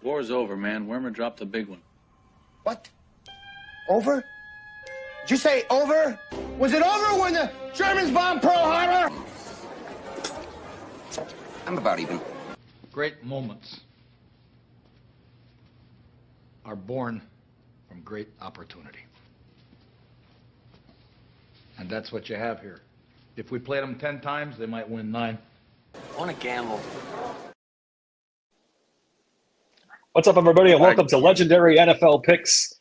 War's over, man. Wormer dropped the big one. What? Over? Did you say over? Was it over when the Germans bombed Pearl Harbor? I'm about even. Great moments are born from great opportunity. And that's what you have here. If we played them 10 times, they might win 9. I want to gamble. What's up, everybody, and welcome to Legendary NFL Picks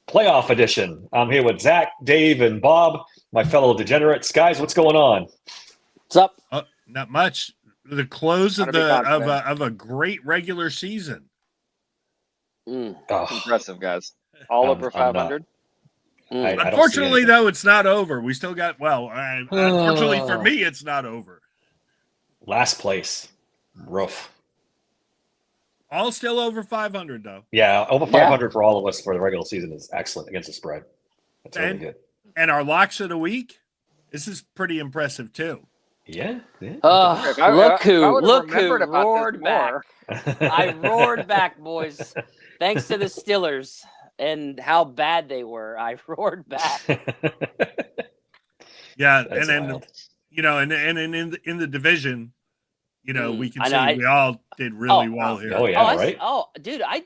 Playoff Edition. I'm here with Zach, Dave, and Bob, my fellow degenerates. Guys, what's going on? What's up? Not much. The close of a great regular season. Impressive, guys. All over 500. Unfortunately, though, it's not over. We still got, unfortunately for me, it's not over. Last place. Rough. All still over 500, though. Yeah, over 500 for all of us for the regular season is excellent against the spread. That's really good. And our locks of the week, this is pretty impressive, too. Yeah. Look who roared back. I roared back, boys. Thanks to the Steelers and how bad they were. I roared back. Yeah, That's and then, wild. in the division, we can see we all did really well here. Oh, yeah, right? Dude, I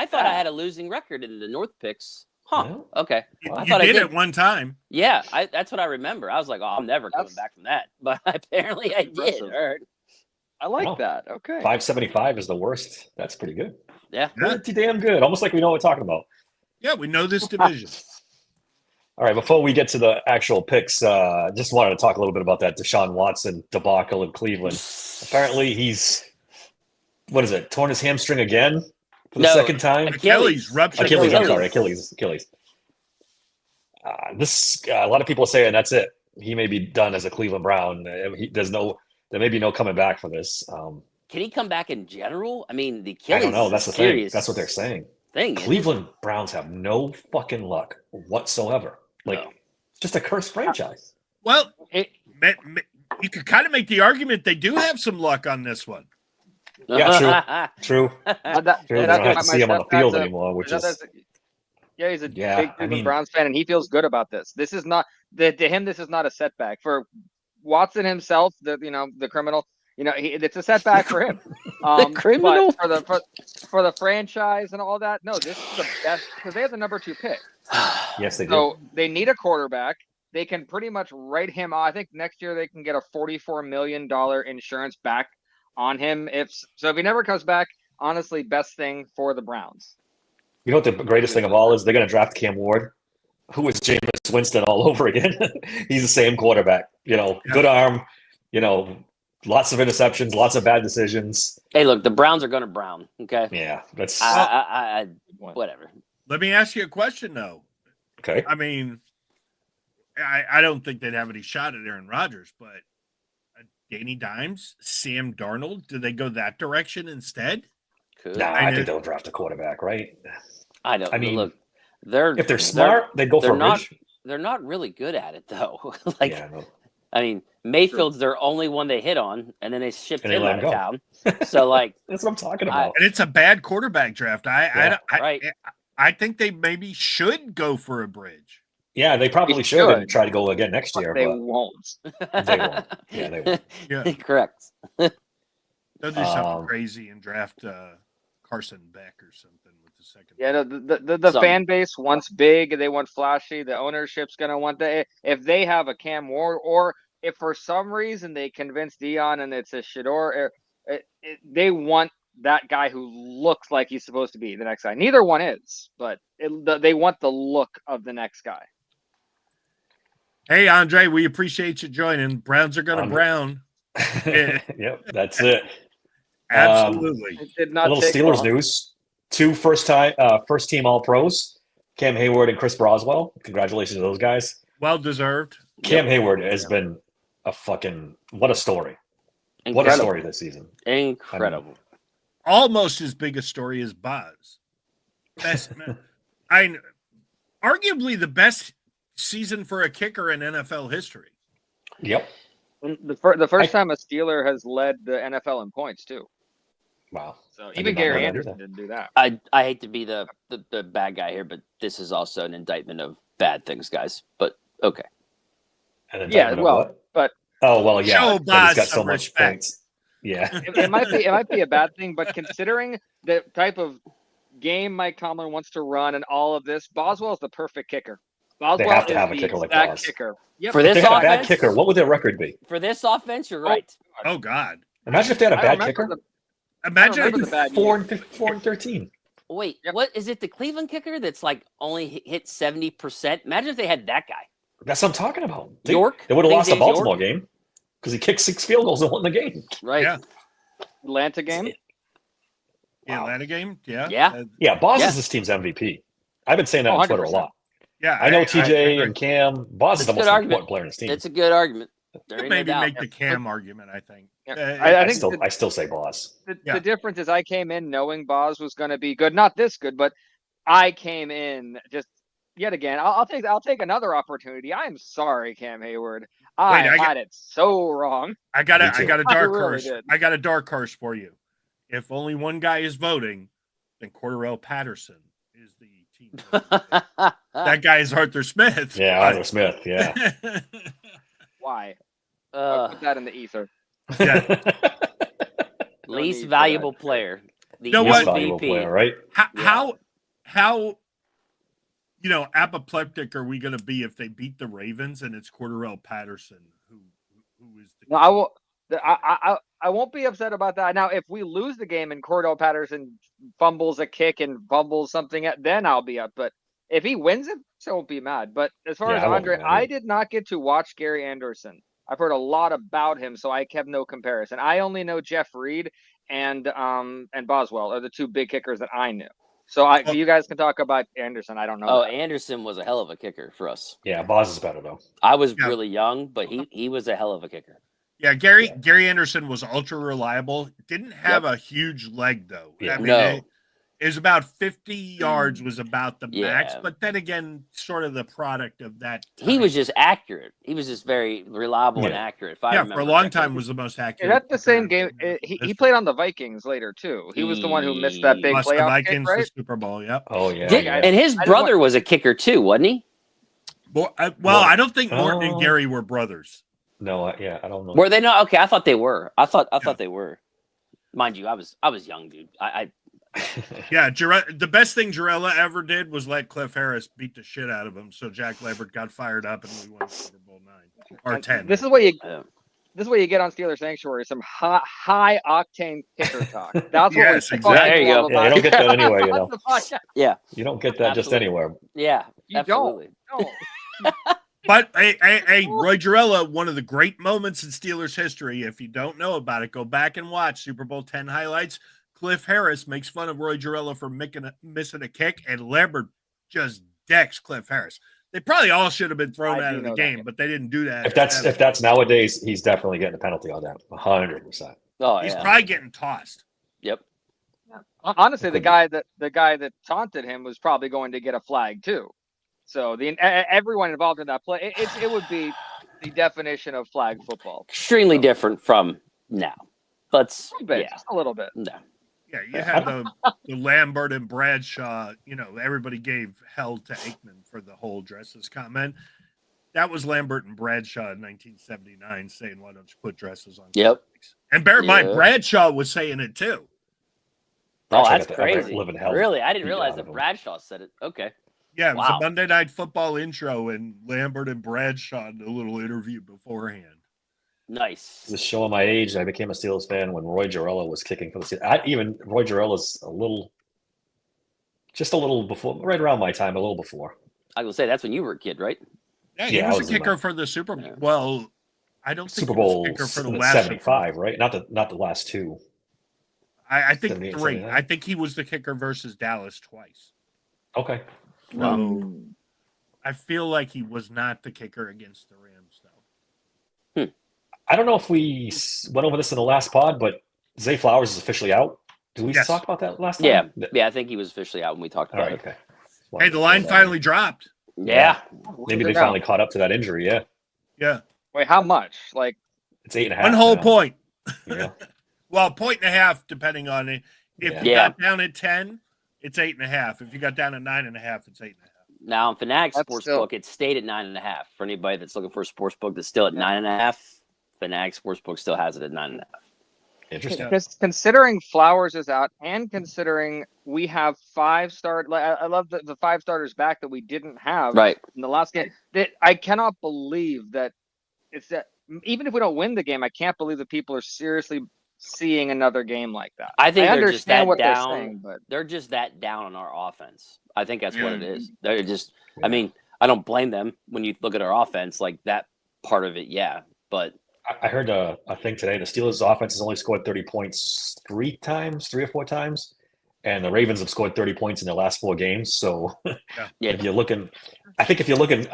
thought I had a losing record in the North picks. Huh. Yeah. Okay. I thought I did at one time. Yeah, that's what I remember. I was like, I'm never coming back from that. But apparently I did. I like that. Okay. 575 is the worst. That's pretty good. Yeah. Pretty damn good. Almost like we know what we're talking about. Yeah, we know this division. All right, before we get to the actual picks, just wanted to talk a little bit about that Deshaun Watson debacle in Cleveland. Apparently he's, torn his hamstring again for the second time? Achilles ruptured. Achilles. A lot of people are saying that's it. He may be done as a Cleveland Brown. There may be no coming back for this. Can he come back in general? I mean, the Achilles. I don't know. That's the thing. That's what they're saying. Cleveland Browns have no fucking luck whatsoever. Just a cursed franchise. Well, you could kind of make the argument they do have some luck on this one. Yeah, true. They don't have to see him on the field anymore, which is... Yeah, he's a big Cleveland Browns fan, and he feels good about this. This is not to him. This is not a setback for Watson himself. The criminal. It's a setback for him. The criminal but for the franchise and all that. No, this is the best because they have the number 2 pick. Yes, they do. So they need a quarterback. They can pretty much write him out. I think next year they can get a $44 million insurance back on him. If he never comes back, honestly, best thing for the Browns. You know what the greatest thing of all is? They're going to draft Cam Ward, who is Jameis Winston all over again. He's the same quarterback. Good arm. Lots of interceptions, lots of bad decisions. Hey, look, the Browns are going to Brown. Okay. Yeah, that's whatever. Let me ask you a question, though. Okay. I mean, I don't think they'd have any shot at Aaron Rodgers, but Danny Dimes, Sam Darnold, do they go that direction instead? I think they'll draft a quarterback, right? I don't. I mean, look, if they're smart, they'd go for a bridge. They're not really good at it, though. I mean, Mayfield's their only one they hit on, and then they shipped him out of town. So, that's what I'm talking about. And it's a bad quarterback draft. I think they maybe should go for a bridge. Yeah, they probably should and try to go again next year. They won't. They won't. Yeah, they won't. Yeah. Correct. They'll do something crazy and draft Carson Beck or something with the second. Yeah, the fan base wants big. They want flashy. The ownership's going to want if they have a Cam Ward, or if for some reason they convince Dion and it's a Shador, they want that guy who looks like he's supposed to be the next guy. Neither one is, but they want the look of the next guy. Hey, Andre, we appreciate you joining. Browns are going to Brown. Yep, that's it. Absolutely. Did not a little Steelers news. 2 first-team All-Pros, Cam Hayward and Chris Broswell. Congratulations to those guys. Well deserved. Cam Hayward has been what a story. Incredible. What a story this season. Incredible. Almost as big a story as Boz. Arguably the best season for a kicker in NFL history. Yep. The first time a Steeler has led the NFL in points too. Wow. So I even did not know Gary that Anderson either. didn't do that. I hate to be the bad guy here, but this is also an indictment of bad things, guys. But okay. An Yeah, indictment of well, what? but Oh well, yeah. Show That he's Boz got some so much respect. points. Yeah. it might be a bad thing. But considering the type of game Mike Tomlin wants to run and all of this, Boswell is the perfect kicker. Boswell have to is have a the kicker like exact Boz. kicker. Yep. For If this they had a bad offense, kicker, what would their record be? For this offense, you're right. Oh God! Imagine if they had a I bad remember kicker. Imagine remember if the bad 4 and 13. Wait, Yep. what is it? The Cleveland kicker that's like only hit 70%. Imagine if they had that guy. That's what I'm talking about. York? They would have These lost the days, Baltimore York? game because he kicked 6 field goals and won the game. Right. Yeah. Atlanta game. the Atlanta game. Yeah. Yeah. Yeah, Boz Yeah. is this team's MVP. I've been saying that on Twitter a 100%. lot. Yeah. I know TJ I and Cam. Boz is That's the a good most argument. important player in his team. It's a good argument. There could ain't no maybe doubt. make the Cam argument. I think. Yeah. I I think I still say Boz. Yeah. The difference is I came in knowing Boz was going to be good, not this good, but I came in just yet again. I'll take another opportunity. I'm sorry, Cam Hayward. I had it so wrong. I got Me too. a dark really horse. did. I got a dark horse for you. If only one guy is voting, then Cordarrelle Patterson is the team. That guy is Arthur Smith. Yeah, Arthur Smith. Yeah. Why? I'll Uh, put that in the ether. Yeah. No least need for valuable that. player. The know Most what? valuable MVP. player, right? How apoplectic are we going to be if they beat the Ravens and it's Cordarrelle Patterson who is the No, I will. I won't be upset about that. Now, if we lose the game and Cordell Patterson fumbles a kick and fumbles something, then I'll be up. But if he wins it, I won't be mad. But as far Yeah, as I won't be Andre, mad I either. did not get to watch Gary Anderson. I've heard a lot about him, so I kept no comparison. I only know Jeff Reed and Boswell are the two big kickers that I knew. So you guys can talk about Anderson. I don't know. Oh, that. Anderson was a hell of a kicker for us. Yeah, Boz is better though. I was Yeah. really young, but he was a hell of a kicker. Yeah, Gary Anderson was ultra reliable. Didn't have a huge leg though. Yeah. I mean, No. it was about 50 yards was about the max, Yeah. but then again, sort of the product of that. He time. was just accurate. He was just very reliable and Yeah. accurate. If I for remember a long correctly. time was the most Is accurate. that the same game? kicker. He played on the Vikings later too. He was the one who missed that big Lost the playoff Vikings kick, the right? Super Bowl. Yep. Oh yeah. Did- yeah. and his I didn't brother was a kicker too, wasn't he? I don't think Morton and Oh. Gary were brothers. No, I don't know. Were they not? Okay, I thought they were. I thought they were. Mind you, I was young, dude. I Yeah, the best thing Jarella ever did was let Cliff Harris beat the shit out of him. So Jack Lambert got fired up and we won Super Bowl 9 or 10. This is what you. Yeah. This is what you get on Steelers Sanctuary. Some high octane kicker talk. That's Yes, what we exactly. There you go. Yeah, you don't get that anywhere, you know. yeah, You don't get that just Absolutely. anywhere. yeah, You absolutely. don't. But hey, Roy Jarella, one of the great moments in Steelers history. If you don't know about it, go back and watch Super Bowl 10 highlights. Cliff Harris makes fun of Roy Jarella for missing a kick, and Lambert just decks Cliff Harris. They probably all should have been thrown I out do of the know game, that. but they didn't do that. If that's nowadays, he's definitely getting a penalty on that. 100%. Oh He's yeah. probably getting tossed. Yep. Honestly, the Could be. guy that taunted him was probably going to get a flag too. So everyone involved in that play, it would be the definition of flag football. Extremely different from now. Let's A little bit, yeah. just a little bit. No. Yeah, you had the Lambert and Bradshaw. Everybody gave hell to Aikman for the whole dresses comment. That was Lambert and Bradshaw in 1979 saying, "Why don't you put dresses on?" Yep. quarterbacks?" And bear in mind, Yeah. Bradshaw was saying it too. Oh, Bradshaw that's got the ever crazy. living hell Really, I didn't beat realize out that of him. Bradshaw said it. Okay. Yeah, it was Wow. a Monday Night Football intro, and Lambert and Bradshaw in a little interview beforehand. Nice. Just showing my age, I became a Steelers fan when Roy Jarella was kicking for the Steelers. Even Roy Jarella's just a little before, right around my time, a little before. I will say that's when you were a kid, right? Yeah, Yeah, I he was was a in kicker my- for the Super Bowl. Yeah. Well, I don't think Super he was a Bowl kicker for the last 75, right? Not the last two. I think 78, 3. 79. I think he was the kicker versus Dallas twice. Okay. So I feel like he was not the kicker against the Rams, though. I don't know if we went over this in the last pod, but Zay Flowers is officially out. Did we Yes. talk about that last time? Yeah. I think he was officially out when we talked All about right. it. Okay. Hey, the line finally dropped. Yeah. Maybe they finally caught up to that injury. Yeah. Yeah, Wait, how much? Like It's 8.5. one whole now. point. Yeah. Well, 1.5 depending on it. If you got down at 10, it's 8.5. If you got down at 9.5, it's 8.5. Now on Fanatics Sportsbook, it stayed at 9.5. For anybody that's looking for a sportsbook that's still at 9.5, Fanatics Sportsbook still has it at 9.5. Interesting. Because considering Flowers is out, and considering we have 5-star, I love the 5 starters back that we didn't have in the last game. That I cannot believe that it's that. Even if we don't win the game, I can't believe that people are seriously seeing another game like that. I think I they're just that what down. They're saying, but they're just that down on our offense. I think that's what it is. They're just. I mean, I don't blame them when you look at our offense, like that part of it. Yeah, but I heard a thing today. The Steelers' offense has only scored 30 points 3 or 4 times, and the Ravens have scored 30 points in their last 4 games. So, if you're looking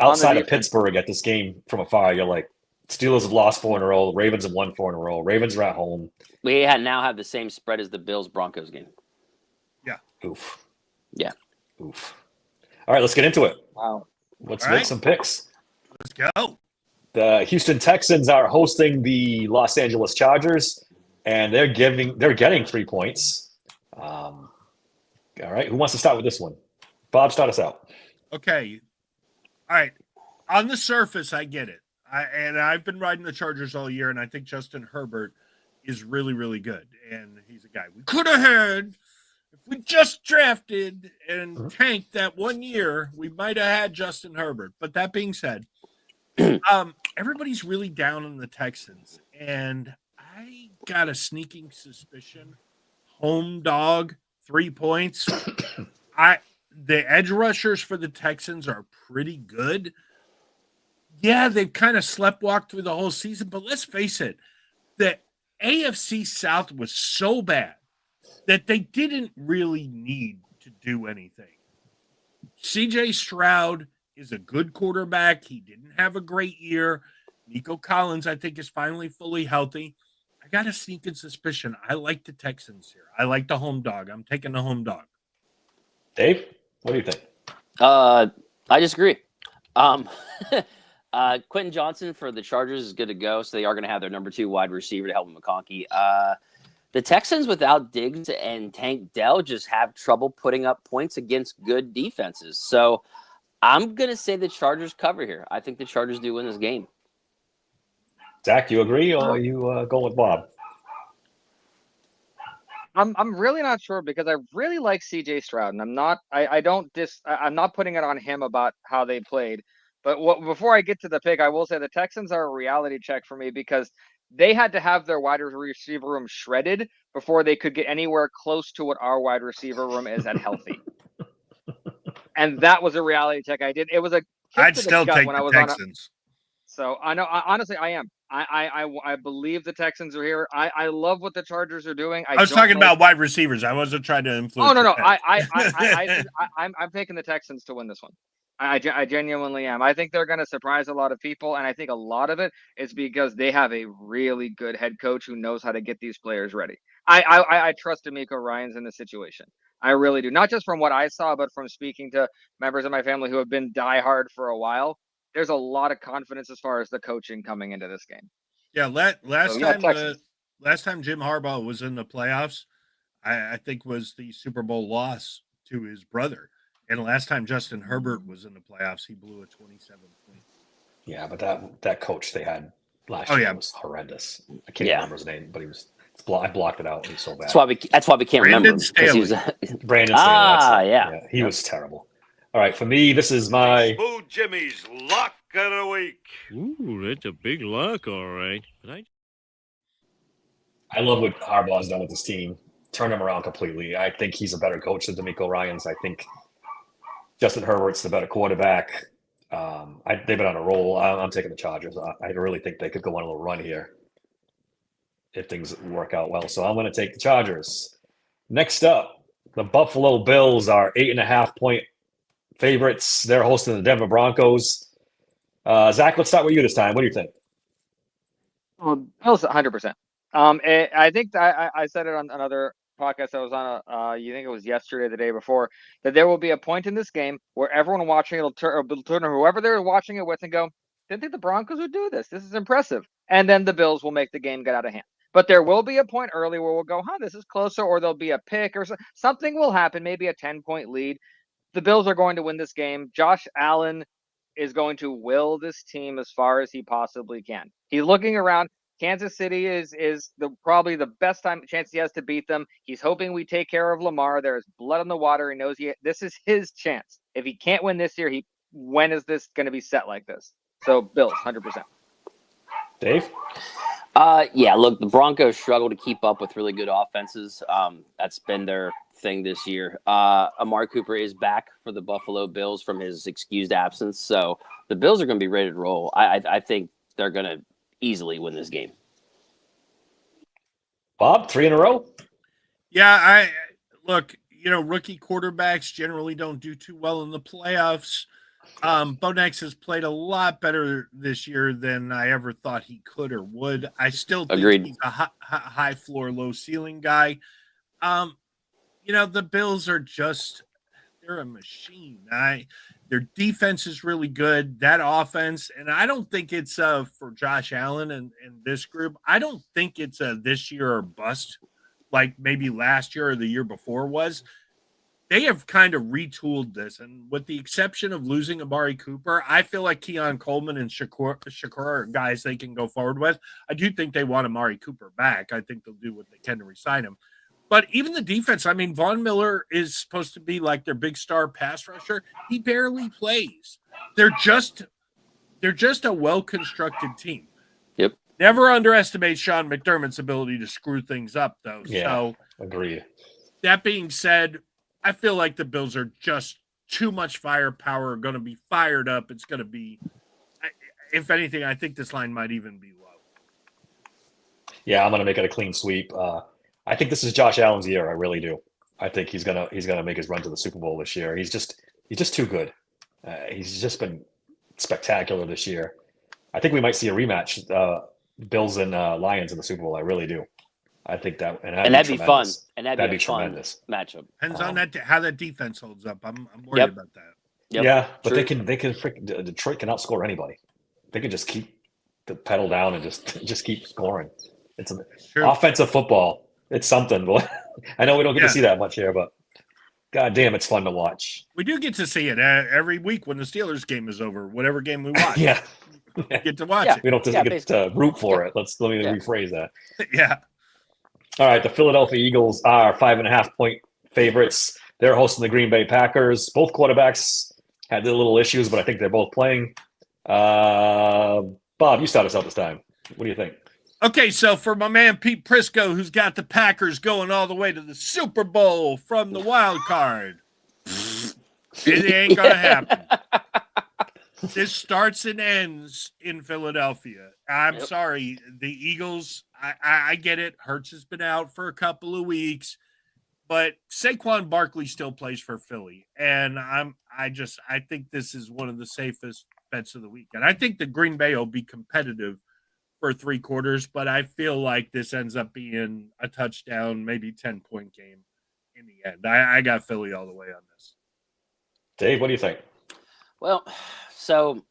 outside of Pittsburgh at this game from afar, you're like, Steelers have lost 4 in a row. Ravens have won 4 in a row. Ravens are at home. We now have the same spread as the Bills-Broncos game. Yeah. Oof. Yeah. Oof. All right, let's get into it. Wow. Let's make some picks. Let's go. The Houston Texans are hosting the Los Angeles Chargers, and they're getting 3 points. All right, who wants to start with this one? Bob, start us out. Okay. All right. On the surface, I get it. I've been riding the Chargers all year, and I think Justin Herbert is really, really good. And he's a guy we could have had if we just drafted and tanked that 1 year. We might have had Justin Herbert. But that being said, everybody's really down on the Texans, and I got a sneaking suspicion. Home dog, 3 points. The edge rushers for the Texans are pretty good. Yeah, they've kind of sleptwalked through the whole season, but let's face it, the AFC South was so bad that they didn't really need to do anything. CJ Stroud is a good quarterback. He didn't have a great year. Nico Collins, I think, is finally fully healthy. I got a sneaking suspicion. I like the Texans here. I like the home dog. I'm taking the home dog. Dave, what do you think? I disagree. Quentin Johnson for the Chargers is good to go, so they are going to have their number 2 wide receiver to help McConkey. The Texans without Diggs and Tank Dell just have trouble putting up points against good defenses. So I'm going to say the Chargers cover here. I think the Chargers do win this game. Zach, you agree, or are you going with Bob? I'm really not sure because I really like CJ Stroud, and I'm not putting it on him about how they played. But before I get to the pick, I will say the Texans are a reality check for me because they had to have their wide receiver room shredded before they could get anywhere close to what our wide receiver room is at healthy. And that was a reality check I did. It was a I'd still take the Texans. So I know, honestly, I am. I believe the Texans are here. I love what the Chargers are doing. I was talking about wide receivers. I wasn't trying to influence. Oh no. I'm taking the Texans to win this one. I genuinely am. I think they're going to surprise a lot of people, and I think a lot of it is because they have a really good head coach who knows how to get these players ready. I trust D'Amico Ryans in this situation. I really do. Not just from what I saw, but from speaking to members of my family who have been diehard for a while. There's a lot of confidence as far as the coaching coming into this game. Yeah, last time Jim Harbaugh was in the playoffs, I think was the Super Bowl loss to his brother. And last time Justin Herbert was in the playoffs, he blew a 27-point. Yeah, but that coach they had last year was horrendous. I can't remember his name, but I blocked it out. He was so bad. That's why we can't remember him. Brandon Staley. He was terrible. All right, for me, this is my Smooth Jimmy's lock of the week. Ooh, that's a big lock, all right. But I love what Harbaugh's done with this team. Turn him around completely. I think he's a better coach than D'Amico Ryans. I think Justin Herbert's the better quarterback. They've been on a roll. I'm taking the Chargers. I really think they could go on a little run here if things work out well. So I'm going to take the Chargers. Next up, the Buffalo Bills are 8.5-point favorites. They're hosting the Denver Broncos. Zach, let's start with you this time. What do you think? Well, Bills 100%. I think I said it on another podcast I was on. You think it was yesterday, the day before, that there will be a point in this game where everyone watching it will turn whoever they're watching it with and go, "Didn't think the Broncos would do this. This is impressive." And then the Bills will make the game get out of hand. But there will be a point early where we'll go, this is closer, or there'll be a pick or something will happen, maybe a 10-point lead. The Bills are going to win this game. Josh Allen is going to will this team as far as he possibly can. He's looking around. Kansas City is probably the best chance he has to beat them. He's hoping we take care of Lamar. There is blood on the water. He knows this is his chance. If he can't win this year, when is this going to be set like this? So Bills, 100%. Dave? Yeah, look, the Broncos struggle to keep up with really good offenses. That's been their thing this year. Amari Cooper is back for the Buffalo Bills from his excused absence. So the Bills are going to be ready to roll. I think they're going to easily win this game. Bob, 3 in a row? Yeah, look, rookie quarterbacks generally don't do too well in the playoffs. Bo Nix has played a lot better this year than I ever thought he could or would. I still think he's a high floor, low ceiling guy. The Bills are they're a machine. Their defense is really good. That offense, and I don't think it's for Josh Allen and this group. I don't think it's a this year or bust like maybe last year or the year before was. They have kind of retooled this, and with the exception of losing Amari Cooper, I feel like Keon Coleman and Shakur are guys they can go forward with. I do think they want Amari Cooper back. I think they'll do what they can to re-sign him. But even the defense, Von Miller is supposed to be like their big star pass rusher. He barely plays. They're just a well-constructed team. Yep. Never underestimate Sean McDermott's ability to screw things up, though. Yeah, so, agreed. That being said, I feel like the Bills are just too much firepower, going to be fired up. It's going to be, if anything, I think this line might even be low. Yeah, I'm going to make it a clean sweep. I think this is Josh Allen's year. I really do. I think he's gonna make his run to the Super Bowl this year. He's just too good. He's just been spectacular this year. I think we might see a rematch, Bills and Lions in the Super Bowl. I really do. I think that and that'd be fun. And that'd be tremendous matchup. Depends on how that defense holds up. I'm worried about that. Yep. Yeah, but they can Detroit can outscore anybody. They can just keep the pedal down and just keep scoring. It's offensive football. It's something. I know we don't get to see that much here, but God damn, it's fun to watch. We do get to see it every week when the Steelers game is over, whatever game we watch. Yeah. We get to watch it. We don't get to root for it. Let me rephrase that. Yeah. All right, the Philadelphia Eagles are 5.5-point favorites. They're hosting the Green Bay Packers. Both quarterbacks had their little issues, but I think they're both playing. Bob, you start us out this time. What do you think? Okay, so for my man Pete Prisco, who's got the Packers going all the way to the Super Bowl from the wild card, it ain't going to happen. This starts and ends in Philadelphia. I'm sorry. The Eagles, I get it. Hurts has been out for a couple of weeks, but Saquon Barkley still plays for Philly. And I think this is one of the safest bets of the week. And I think the Green Bay will be competitive for 3 quarters, but I feel like this ends up being a touchdown, maybe 10-point game in the end. I got Philly all the way on this. Dave, what do you think? Well, so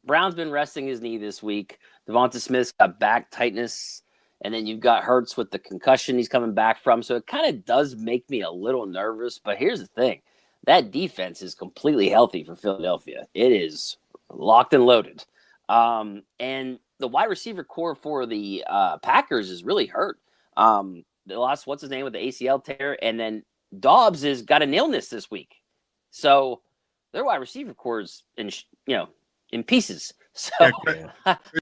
Brown's been resting his knee this week. Devonta Smith's got back tightness, and then you've got Hurts with the concussion he's coming back from. So it kind of does make me a little nervous. But here's the thing. That defense is completely healthy for Philadelphia. It is locked and loaded. And the wide receiver core for the Packers is really hurt. They lost what's his name with the ACL tear, and then Dobbs has got an illness this week, so their wide receiver core is in pieces. So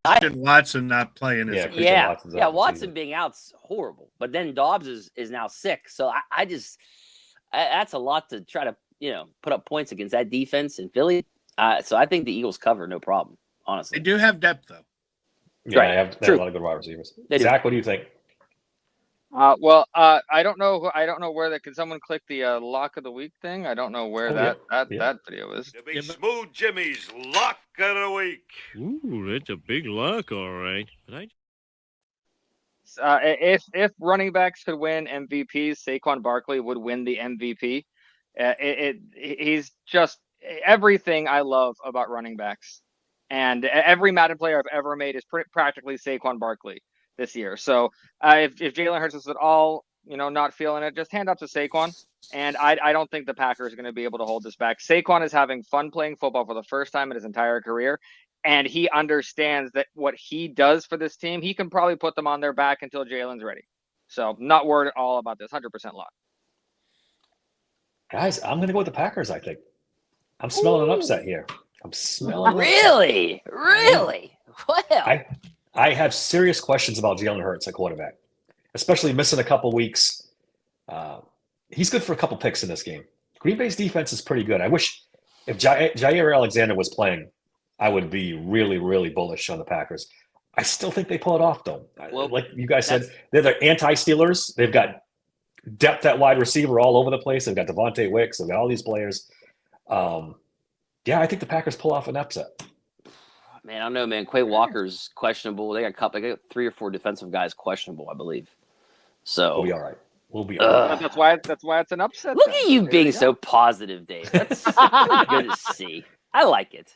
Christian Watson not playing. Watson being out's horrible, but then Dobbs is now sick, so I just that's a lot to try to put up points against that defense in Philly. So I think the Eagles cover no problem. Honestly, they do have depth though. Yeah, right. They have a lot of good wide receivers. Zach, what do you think? I don't know. I don't know where can someone click the lock of the week thing? I don't know where that video is. To be Smooth Jimmy's lock of the week. Ooh, that's a big lock, all right. But if running backs could win MVPs, Saquon Barkley would win the MVP. He's just everything I love about running backs. And every Madden player I've ever made is practically Saquon Barkley. this year. So if Jalen Hurts is at all, not feeling it, just hand up to Saquon. And I don't think the Packers are going to be able to hold this back. Saquon is having fun playing football for the first time in his entire career. And he understands that what he does for this team, he can probably put them on their back until Jalen's ready. So not worried at all about this. 100% lock. Guys, I'm going to go with the Packers, I think. I'm smelling an upset here. I'm smelling Really? Well, I have serious questions about Jalen Hurts at quarterback, especially missing a couple weeks. He's good for a couple picks in this game. Green Bay's defense is pretty good. I wish if Jair Alexander was playing, I would be really, really bullish on the Packers. I still think they pull it off, though. Well, like you guys said, they're the anti-Steelers. They've got depth at wide receiver all over the place. They've got Devontae Wicks. They've got all these players. Yeah, I think the Packers pull off an upset. Man, I don't know, man. Quay Walker's questionable. They got 3 or 4 defensive guys questionable, I believe. So we'll be all right. We'll be all right. That's why it's an upset. Look at you being so positive, Dave. That's good to see. I like it.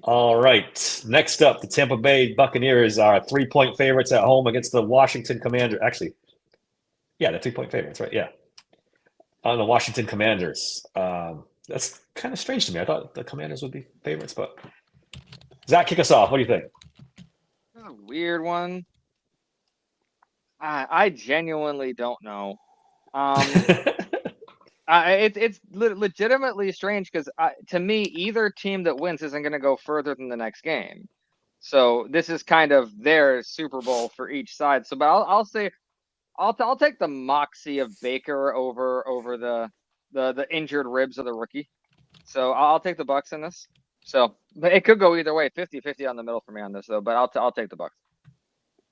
All right. Next up, the Tampa Bay Buccaneers are 3-point favorites at home against the Washington Commanders. Actually, yeah, they're 3-point favorites, right? Yeah. On the Washington Commanders. That's kind of strange to me. I thought the Commanders would be favorites, but Zach, kick us off. What do you think? A weird one. I genuinely don't know. It's legitimately strange because to me, either team that wins isn't going to go further than the next game. So this is kind of their Super Bowl for each side. So, but I'll say I'll take the moxie of Baker over the injured ribs of the rookie. So I'll take the Bucs in this. So, but it could go either way, 50-50 on the middle for me on this though. But I'll take the Bucs.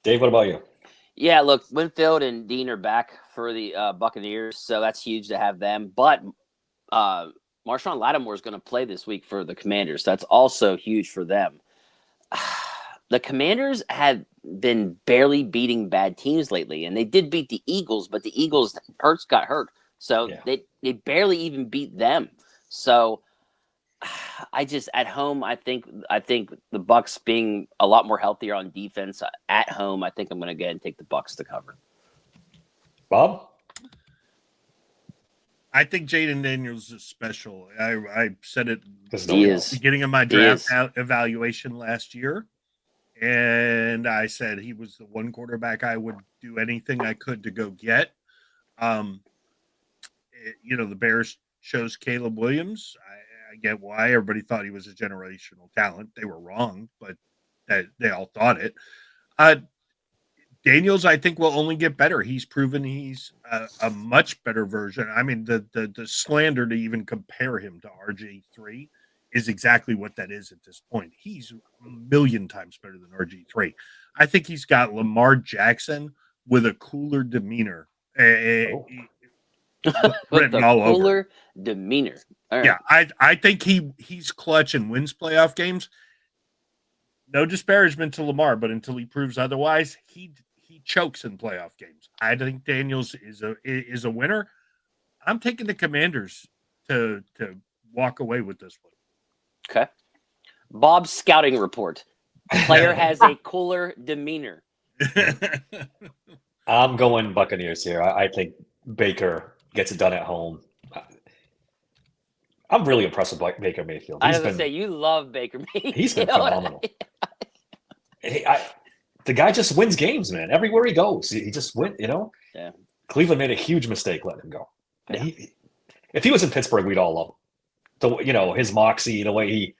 Dave, what about you? Yeah, look, Winfield and Dean are back for the Buccaneers, so that's huge to have them. But Marshawn Lattimore is going to play this week for the Commanders. That's also huge for them. The Commanders have been barely beating bad teams lately, and they did beat the Eagles, but the Eagles, Hurts got hurt. So they barely even beat them. So I just at home, I think the Bucs being a lot more healthier on defense at home, I think I'm going to go ahead and take the Bucs to cover. Bob? I think Jaden Daniels is special. I said it at He the is. beginning of my draft evaluation last year. And I said he was the one quarterback I would do anything I could to go get. The Bears chose Caleb Williams. I get why everybody thought he was a generational talent. They were wrong, but they all thought it. Daniels, I think, will only get better. He's proven he's a much better version. I mean, the slander to even compare him to RG3 is exactly what that is at this point. He's a million times better than RG3. I think he's got Lamar Jackson with a cooler demeanor. Written all over. Cooler demeanor. All right. Yeah, I think he's clutch and wins playoff games. No disparagement to Lamar, but until he proves otherwise, he chokes in playoff games. I think Daniels is a winner. I'm taking the Commanders to walk away with this one. Okay. Bob's scouting report. Player has a cooler demeanor. I'm going Buccaneers here. I think Baker gets it done at home. I'm really impressed with Baker Mayfield. I was going to say, you love Baker Mayfield. He's been phenomenal. The guy just wins games, man. Everywhere he goes, he just wins, Yeah. Cleveland made a huge mistake letting him go. Yeah. If he was in Pittsburgh, we'd all love him. His moxie, the way he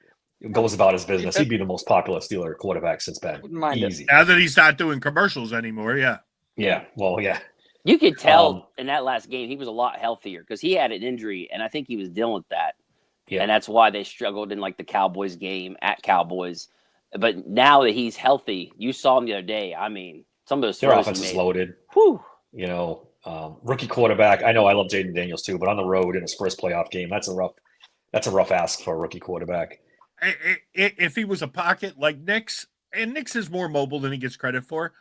goes about his business, he'd be the most popular Steeler quarterback since Ben. Easy. Now that he's not doing commercials anymore, yeah. Yeah, well, yeah. You could tell in that last game he was a lot healthier because he had an injury, and I think he was dealing with that. Yeah. And that's why they struggled in like the Cowboys game at Cowboys. But now that he's healthy, you saw him the other day. I mean, some of those their offense is loaded. Whew. Rookie quarterback. I know I love Jaden Daniels too, but on the road in his first playoff game, that's a rough ask for a rookie quarterback. If he was a pocket like Nix, and Nix is more mobile than he gets credit for,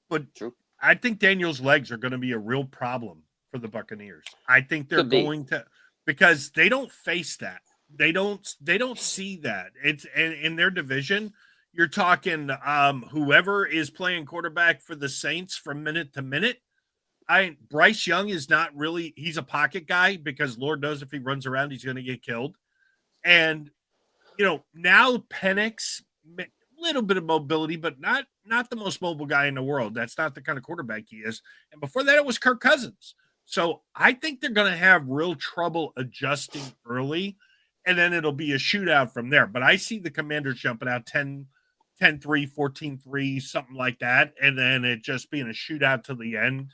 but True. I think Daniels' legs are going to be a real problem for the Buccaneers. I think they're going to, because they don't face that. They don't see that. It's in their division. you're talking whoever is playing quarterback for the Saints from minute to minute. Bryce Young is not really, he's a pocket guy because Lord knows if he runs around, he's going to get killed. And, now Penix, a little bit of mobility, but not the most mobile guy in the world. That's not the kind of quarterback he is. And before that, it was Kirk Cousins. So I think they're going to have real trouble adjusting early, and then it'll be a shootout from there. But I see the Commanders jumping out 10-3, 14-3, something like that, and then it just being a shootout to the end.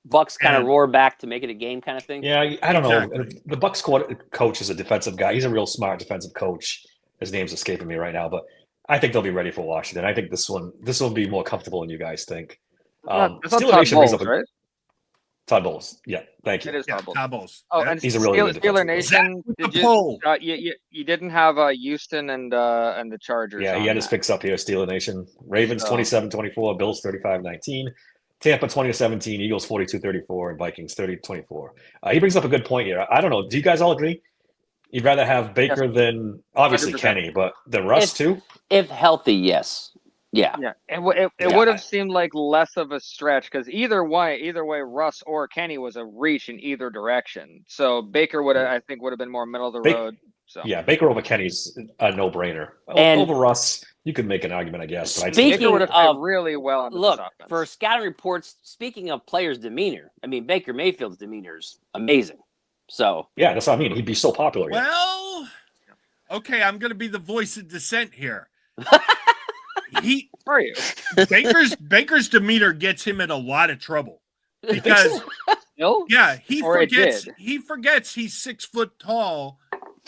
Bucks kind of roar back to make it a game kind of thing. Yeah, I don't know. Exactly. The Bucks coach is a defensive guy. He's a real smart defensive coach. His name's escaping me right now, but I think they'll be ready for Washington. I think this will be more comfortable than you guys think. It's not Todd Bowles, right? Todd Bowles. Yeah, thank you. It is Yeah, Todd Bowles. Todd Bowles. Oh, and he's a really good Steeler defensive Nation. With the Did poll. you didn't have Houston and the Chargers. Yeah, he had his picks up here. Steeler Nation. Ravens 27-24, Bills 35-19, Tampa 20-17, Eagles 42-34, and Vikings 30-24. He brings up a good point here. I don't know. Do you guys all agree? You'd rather have Baker than obviously 100%. Kenny, but than Russ too? If healthy, yes. Yeah. Yeah, it would have seemed like less of a stretch because either way, Russ or Kenny was a reach in either direction. So Baker would have been more middle of the road. So Yeah, Baker over Kenny's a no-brainer. And- over Russ, you could make an argument, I guess. But Speaking Baker would have fit of- really well into Look, this offense. for scouting reports, speaking of players' demeanor, I mean, Baker Mayfield's demeanor is amazing. So, yeah, that's what I mean. He'd be so popular. here. Well, okay, I'm going to be the voice of dissent here. Are you? Baker's demeanor gets him in a lot of trouble because Still? yeah, he Or it forgets did. he's 6 foot tall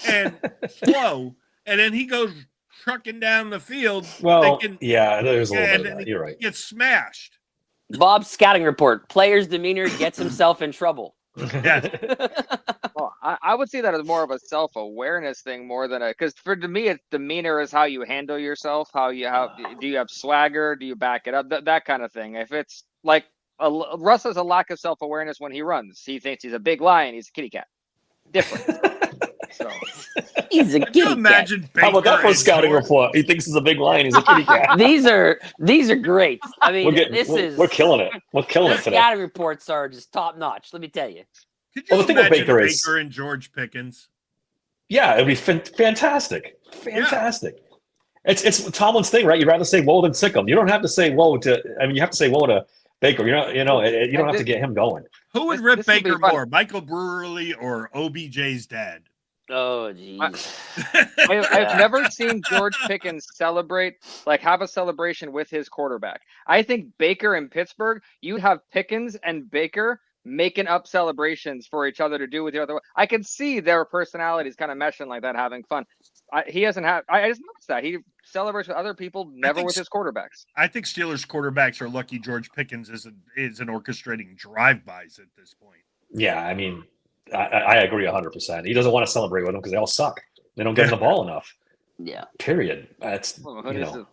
and slow, and then he goes trucking down the field. Well, thinking, yeah, there's a little and bit of then that. he You're right. gets smashed. Bob's scouting report: players' demeanor gets himself in trouble. Yeah, Well, I would see that as more of a self-awareness thing more than because to me, it's demeanor is how you handle yourself. Do you have swagger? Do you back it up? That kind of thing. If it's like Russ has a lack of self-awareness when he runs. He thinks he's a big lion. He's a kitty cat. Different. So He's a Can you kitty cat. imagine Baker How about that for a and scouting George? report? He thinks he's a big lion. He's a kitty cat. These are great. I mean, We're killing it. We're killing the it today. scouting reports are just top notch. Let me tell you. Could you Well, the thing with imagine Baker is- Baker and George Pickens? Yeah, it'd be fantastic. Fantastic. It's Tomlin's thing, right? You'd rather say whoa than sick him. You don't have to say whoa to. I mean, you have to say whoa to Baker. You don't have to get him going. Who would This rip will be Baker fun. more, Michael Brewerly or OBJ's dad? Oh, jeez. I've never seen George Pickens have a celebration with his quarterback. I think Baker in Pittsburgh, you have Pickens and Baker making up celebrations for each other to do with the other. I can see their personalities kind of meshing like that, having fun. He hasn't had. I just noticed that he celebrates with other people, never with his quarterbacks. I think Steelers quarterbacks are lucky George Pickens isn't orchestrating drive-bys at this point. Yeah, I mean, I agree 100%. He doesn't want to celebrate with them because they all suck. They don't get him the ball enough. Yeah. Period. That's Well, you know.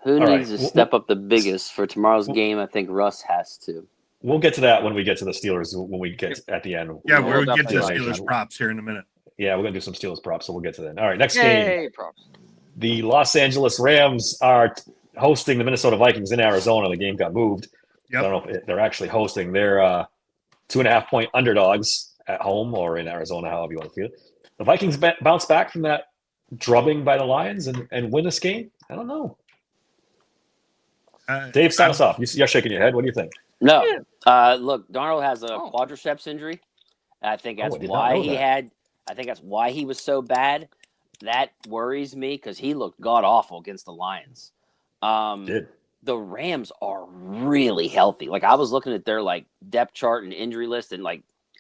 Who All needs right. to step up the biggest for tomorrow's game? I think Russ has to. We'll get to that when we get to the Steelers. When we get at the end. Yeah, We'll we'll get to definitely Steelers props here in a minute. Yeah, we're gonna do some Steelers props, so we'll get to that. All right, next game. Yay, props. The Los Angeles Rams are hosting the Minnesota Vikings in Arizona. The game got moved. Yep. I don't know if they're actually hosting. They're 2.5-point underdogs at home or in Arizona, however you want to feel it. The Vikings bounce back from that drubbing by the Lions and win this game. I don't know. Dave, start us off. You're shaking your head. What do you think? No. Look, Darnold has a quadriceps injury. I think that's I did not why know he that. had. I think that's why he was so bad. That worries me because he looked god awful against the Lions. Did. The Rams are really healthy. Like I was looking at their depth chart and injury list, and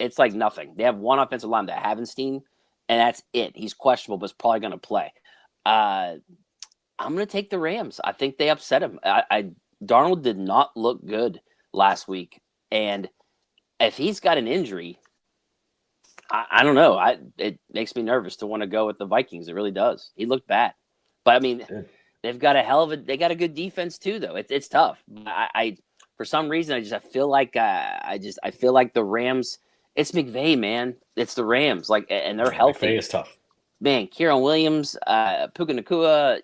it's like nothing. They have one offensive line that Havenstein, and that's it. He's questionable, but is probably going to play. I'm going to take the Rams. I think they upset him. Darnold did not look good last week, and if he's got an injury, I don't know. It makes me nervous to want to go with the Vikings. It really does. He looked bad, but I mean, they've got they got a good defense too, though. It's tough. For some reason, I feel like I feel like the Rams. It's McVay, man. It's the Rams, and they're healthy. McVay is tough. Man, Kieran Williams, Puka Nakua,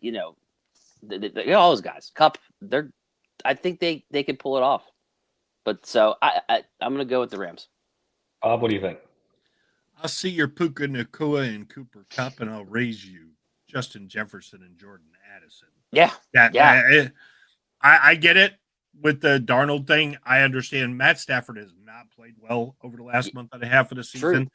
All those guys. Cup, I think they could pull it off. But so I'm going to go with the Rams. Bob, what do you think? I'll see your Puka Nakua and Cooper Cup, and I'll raise you Justin Jefferson and Jordan Addison. Yeah. I get it with the Darnold thing. I understand Matt Stafford has not played well over the last month and a half of the season. True.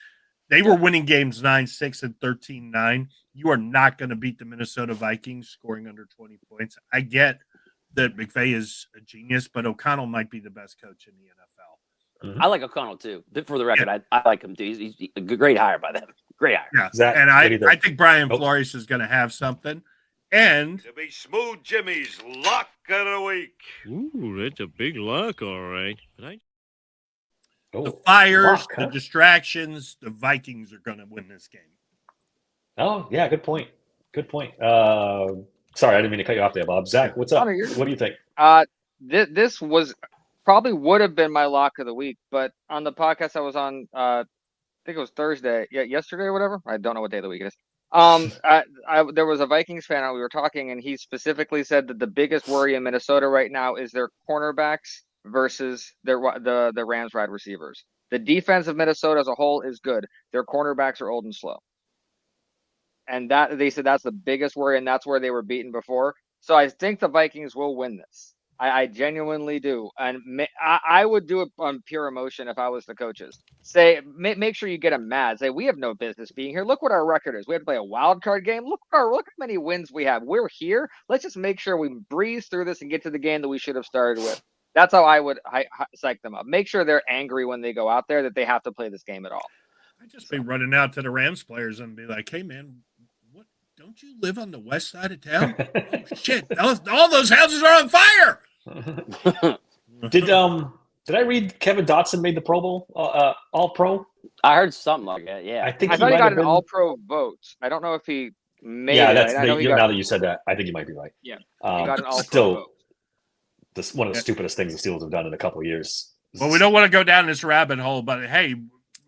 They were winning games 9-6 and 13-9. You are not going to beat the Minnesota Vikings scoring under 20 points. I get that McVay is a genius, but O'Connell might be the best coach in the NFL. I like O'Connell too. But for the record, I like him too. He's a great hire by them. Great hire. Yeah. Zach, And what do you think? I think Brian Flores is going to have something. And To be Smooth Jimmy's lock of the week. Ooh, that's a big lock, all right. But Oh, the fires, lock, the huh? distractions, the Vikings are going to win this game. Oh, yeah, good point. Good point. Sorry, I didn't mean to cut you off there, Bob. Zach, what's up? Oh, no, you're- What do you think? This was probably would have been my lock of the week, but on the podcast I was on, I think it was Thursday, yesterday or whatever. I don't know what day of the week it is. There was a Vikings fan and we were talking, and he specifically said that the biggest worry in Minnesota right now is their cornerbacks versus the Rams wide receivers. The defense of Minnesota as a whole is good. Their cornerbacks are old and slow. And that they said that's the biggest worry, and that's where they were beaten before. So I think the Vikings will win this. I genuinely do, and I would do it on pure emotion if I was the coaches. Say, make sure you get them mad. Say, we have no business being here. Look what our record is. We have to play a wild card game. Look how many wins we have. We're here. Let's just make sure we breeze through this and get to the game that we should have started with. That's how I would psych them up. Make sure they're angry when they go out there that they have to play this game at all. I'd just be running out to the Rams players and be like, hey, man, what? Don't you live on the west side of town? Oh, shit. All those houses are on fire. Did I read Kevin Dotson made the Pro Bowl, All Pro? I heard something like that. Yeah. I think I he thought he might got have an been. All-Pro vote. I don't know if he made Yeah, it. that's I know he got, now that you said that, I think you might be right. Yeah, he got an All-Pro Still, vote. this one of the stupidest things the Steelers have done in a couple of years. Well, we don't want to go down this rabbit hole, but hey,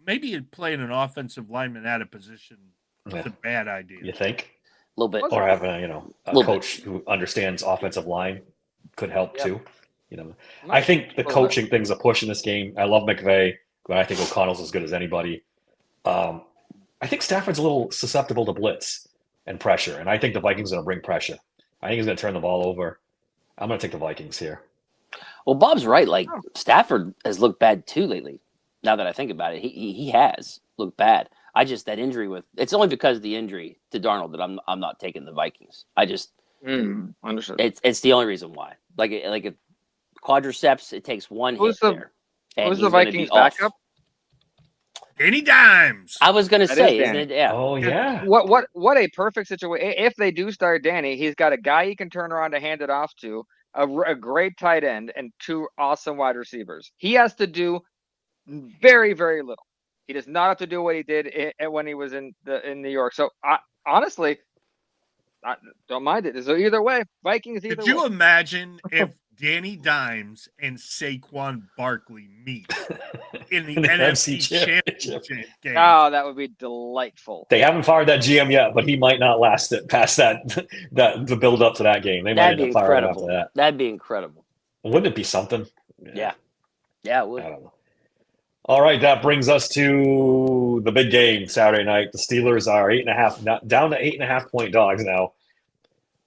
maybe playing an offensive lineman out of position is a bad idea. You think? A little bit. Or having a Little coach who understands offensive line could help Yep. too. I think the coaching thing's a push in this game. I love McVay, but I think O'Connell's as good as anybody. I think Stafford's a little susceptible to blitz and pressure, and I think the Vikings are going to bring pressure. I think he's going to turn the ball over. I'm going to take the Vikings here. Well, Bob's right. Like Stafford has looked bad too lately. Now that I think about it, he has looked bad. That injury it's only because of the injury to Darnold that I'm not taking the Vikings. Understood. It's the only reason why. Like a quadriceps, it takes one hit there. And Who's he's the gonna be Vikings off. backup? Danny Dimes. I was gonna That say, is isn't Danny. it? Yeah. Oh yeah. What a perfect situation. If they do start Danny, he's got a guy he can turn around to hand it off to, a great tight end, and two awesome wide receivers. He has to do very, very little. He does not have to do what he did when he was in New York. So honestly, I don't mind it. So either way, Vikings either Could you way. imagine if Danny Dimes and Saquon Barkley meet in the In the NFC NFC Championship game? Oh, that would be delightful. They haven't fired that GM yet, but he might not last it past the build up to that game. They might That'd be end up firing after incredible. that. That'd be incredible. Wouldn't it be something? Yeah. Yeah, it would. I don't know. All right, that brings us to the big game Saturday night. The Steelers are 8.5 down to 8.5 point dogs now,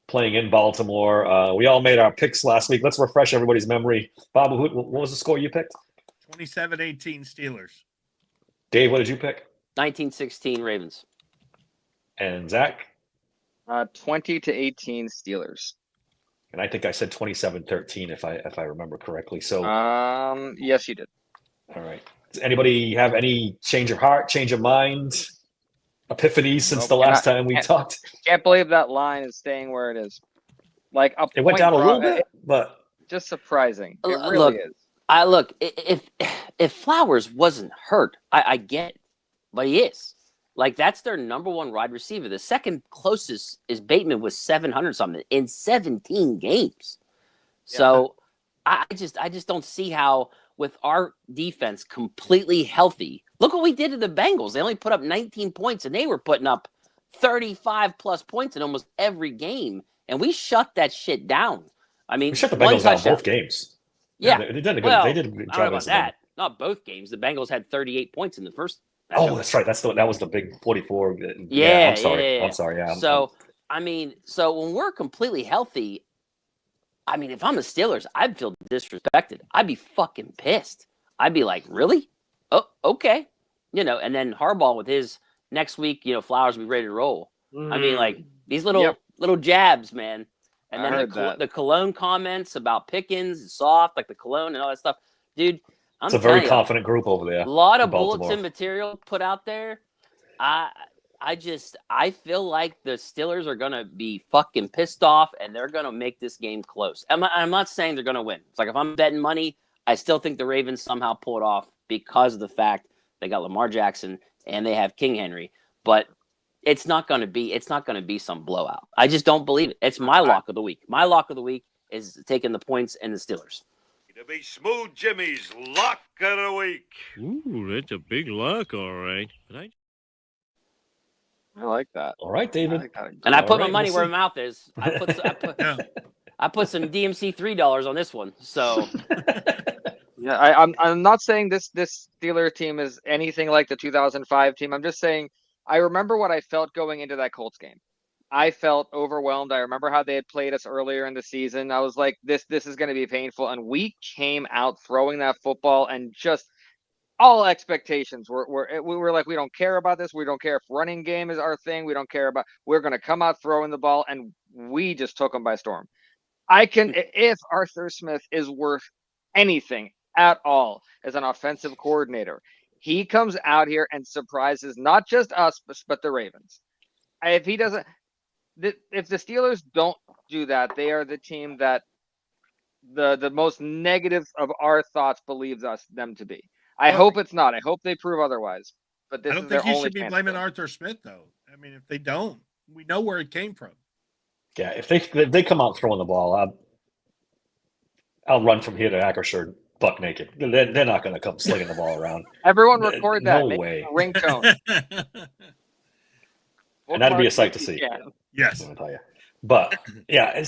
playing in Baltimore. We all made our picks last week. Let's refresh everybody's memory. Bob, what was the score you picked? 27-18 Steelers. Dave, what did you pick? 1916 Ravens. And Zach? 20-18 Steelers. And I think I said 27-13 if I remember correctly. So Yes, you did. all right. Does anybody have any change of heart, change of mind, epiphanies since Nope. the last And time we talked? Can't believe that line is staying where it is. Like It went down a little bit, but Just surprising. It really Look, is. Look, if Flowers wasn't hurt, I get it, but he is. Like, that's their number one wide receiver. The second closest is Bateman with 700 something in 17 games. So I just don't see how, with our defense completely healthy, look what we did to the Bengals. They only put up 19 points, and they were putting up 35 plus points in almost every game and we shut that shit down. I mean, We shut the one Bengals down touchdown. both games. Yeah, they did a good. well, They did a good I don't job know about against them. that. Not both games. The Bengals had 38 points in the first. Oh, matchup. that's right. That was the big 44. Yeah, I'm sorry. yeah. I'm sorry. Yeah. So I mean, so when we're completely healthy, I mean, if I'm the Steelers, I'd feel disrespected. I'd be fucking pissed. I'd be like, really? Oh, okay. And then Harbaugh with his next week, Flowers will be ready to roll. I mean, like these little jabs, man. And then the Cologne comments about Pickens and soft, like the Cologne and all that stuff. Dude, it's a very confident group over there. A lot of bulletin material put out there. I feel like the Steelers are going to be fucking pissed off and they're going to make this game close. I'm not saying they're going to win. It's like if I'm betting money, I still think the Ravens somehow pull it off because of the fact they got Lamar Jackson and they have King Henry. But it's not going to be some blowout. I just don't believe it. It's my lock of the week. My lock of the week is taking the points and the Steelers. To be Smooth Jimmy's lock of the week. Ooh, that's a big lock, all right. But I like that. All right, David. And I put my money where my mouth is. I put some DMC $3 on this one. So yeah, I'm not saying this Steelers team is anything like the 2005 team. I'm just saying I remember what I felt going into that Colts game. I felt overwhelmed. I remember how they had played us earlier in the season. I was like, this is going to be painful. And we came out throwing that football and just all expectations we were like, we don't care about this. We don't care if running game is our thing. We don't care about, we're going to come out throwing the ball, and we just took them by storm. If Arthur Smith is worth anything at all as an offensive coordinator, he comes out here and surprises not just us, but the Ravens. If he doesn't, if the Steelers don't do that, they are the team that the most negative of our thoughts believes them to be. I hope it's not. I hope they prove otherwise. But this I don't is think their you only should be chance blaming Arthur Smith, though. I mean, if they don't, we know where it came from. Yeah, if they come out throwing the ball, I'll run from here to Acrisure buck naked. They're not going to come slinging the ball around. Everyone record that. No Make way. a ringtone. And that'd be a sight to see. Yes. I'm gonna tell you. But yeah,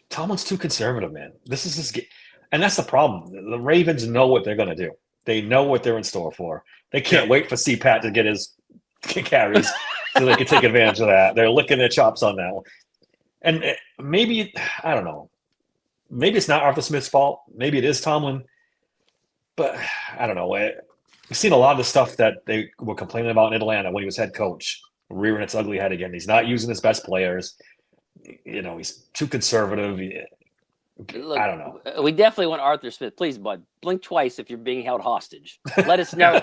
Tomlin's too conservative, man. This is his and that's the problem. The Ravens know what they're gonna do. They know what they're in store for. They can't wait for CPAT to get his carries so they can take advantage of that. They're licking their chops on that one. And maybe, I don't know, maybe it's not Arthur Smith's fault. Maybe it is Tomlin. But I don't know. We've seen a lot of the stuff that they were complaining about in Atlanta when he was head coach, rearing its ugly head again. He's not using his best players. He's too conservative. Look, I don't know. We definitely want Arthur Smith. Please, bud, blink twice if you're being held hostage. Let us know.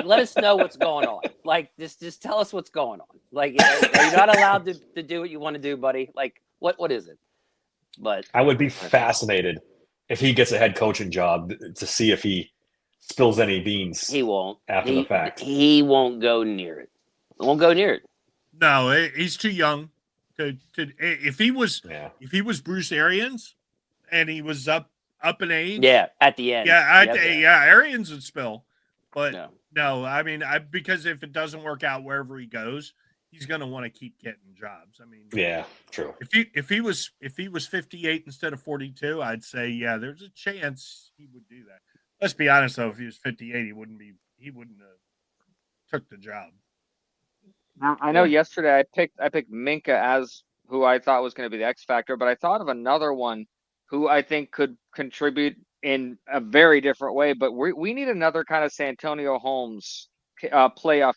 Let us know what's going on. Like, just tell us what's going on. Like, are you not allowed to do what you want to do, buddy? Like, what is it? But I would be fascinated if he gets a head coaching job to see if he spills any beans. He won't. After the fact. He won't go near it. Won't go near it. No, he's too young. If he was Bruce Arians and he was up in age. Yeah, at the end. Arians would spill. But no, I mean, because if it doesn't work out wherever he goes, he's going to want to keep getting jobs. I mean, yeah, true. If he was 58 instead of 42, I'd say there's a chance he would do that. Let's be honest though, if he was 58, he wouldn't have took the job. I know yesterday I picked Minka as who I thought was going to be the X factor, but I thought of another one who I think could contribute in a very different way. But we need another kind of Santonio Holmes playoff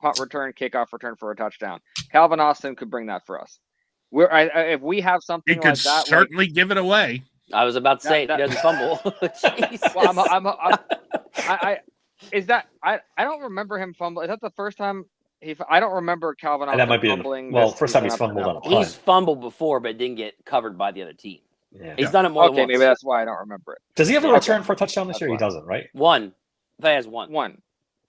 punt return, kickoff return for a touchdown. Calvin Austin could bring that for us. If we have something he could like that, certainly give it away. I was about to say he doesn't fumble. Well, I don't remember him fumble. Is that the first time? I don't remember Calvin Austin that might be fumbling. first time he's fumbled on a punt. He's fumbled before, but didn't get covered by the other team. Yeah. He's done it more than once. Maybe that's why I don't remember it. Does he ever return for a touchdown this year? He doesn't, right? One. He has one. One.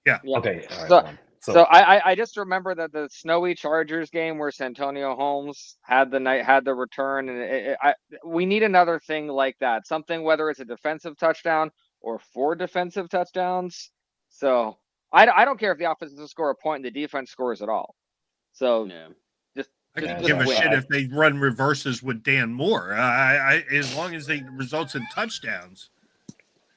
Yeah. Okay. All right, so I just remember that the snowy Chargers game where Santonio Holmes had the return, and we need another thing like that. Something, whether it's a defensive touchdown or 4 defensive touchdowns. So I don't care if the offense doesn't score a point and the defense scores at all. So I Just could give a win. shit if they run reverses with Dan Moore. As long as they results in touchdowns.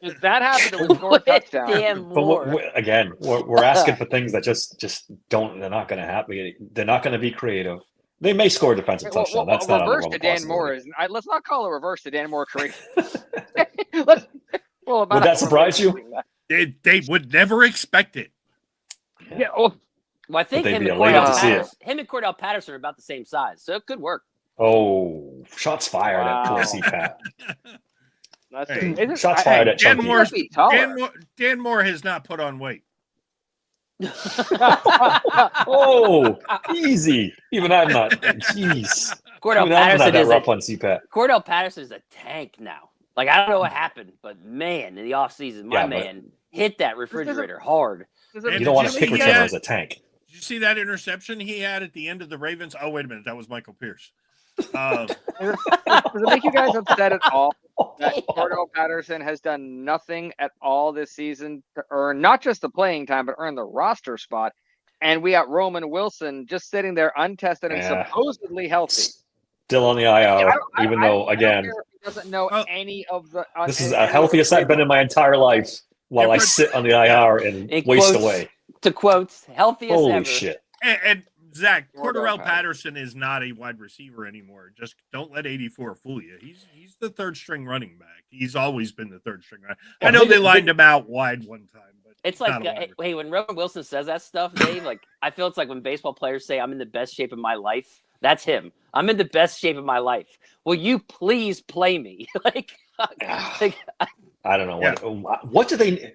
If that happened, it would score a touchdown. Damn But more. we're asking for things that just don't. They're not going to happen. They're not going to be creative. They may score a defensive touchdown. That's not reverse on to the realm of Dan Moore possibility. is. Let's not call a reverse to Dan Moore career. Would that surprise you? They would never expect it. Yeah. Oh, Well, I think they'd him be and, elated Cordell to see it. Patterson, him and Cordell Patterson are about the same size, so it could work. Oh, shots fired at Wow. poor CPAT. that's Hey, isn't- shots I- fired at Dan Chunky. Moore's Be taller. Dan Moore has not put on weight. Oh, easy. Even I'm not. Jeez. Cordell Even I'm not Patterson that is rough on CPAT. Cordell Patterson is a tank now. Like, I don't know what happened, but man, in the offseason, my Yeah, but- man hit that refrigerator hard. Does it- And You don't want did to you kick see returner that? as a tank. Did you see that interception he had at the end of the Ravens? Oh, wait a minute. That was Michael Pierce. Um, Does it make you guys upset at all that Cordell Patterson has done nothing at all this season to earn not just the playing time, but earn the roster spot? And we got Roman Wilson just sitting there untested and Yeah. supposedly healthy. Still on the IR, even though, I again, don't care if he doesn't know Oh. any of the. this is the healthiest I've been in my entire life while I Different- sit on the IR and In waste quotes, away. To quote, healthiest Holy ever. shit. and Zach, Cordell Cordarrelle Patterson is not a wide receiver anymore. Just don't let 84 fool you. He's the third string running back. He's always been the third string running. I know they lined him out wide one time, but It's not like, a wide receiver. hey, when Roman Wilson says that stuff, Dave, like, I feel it's like when baseball players say, I'm in the best shape of my life. That's him. I'm in the best shape of my life. Will you please play me? like, I don't know. Yeah. What do they.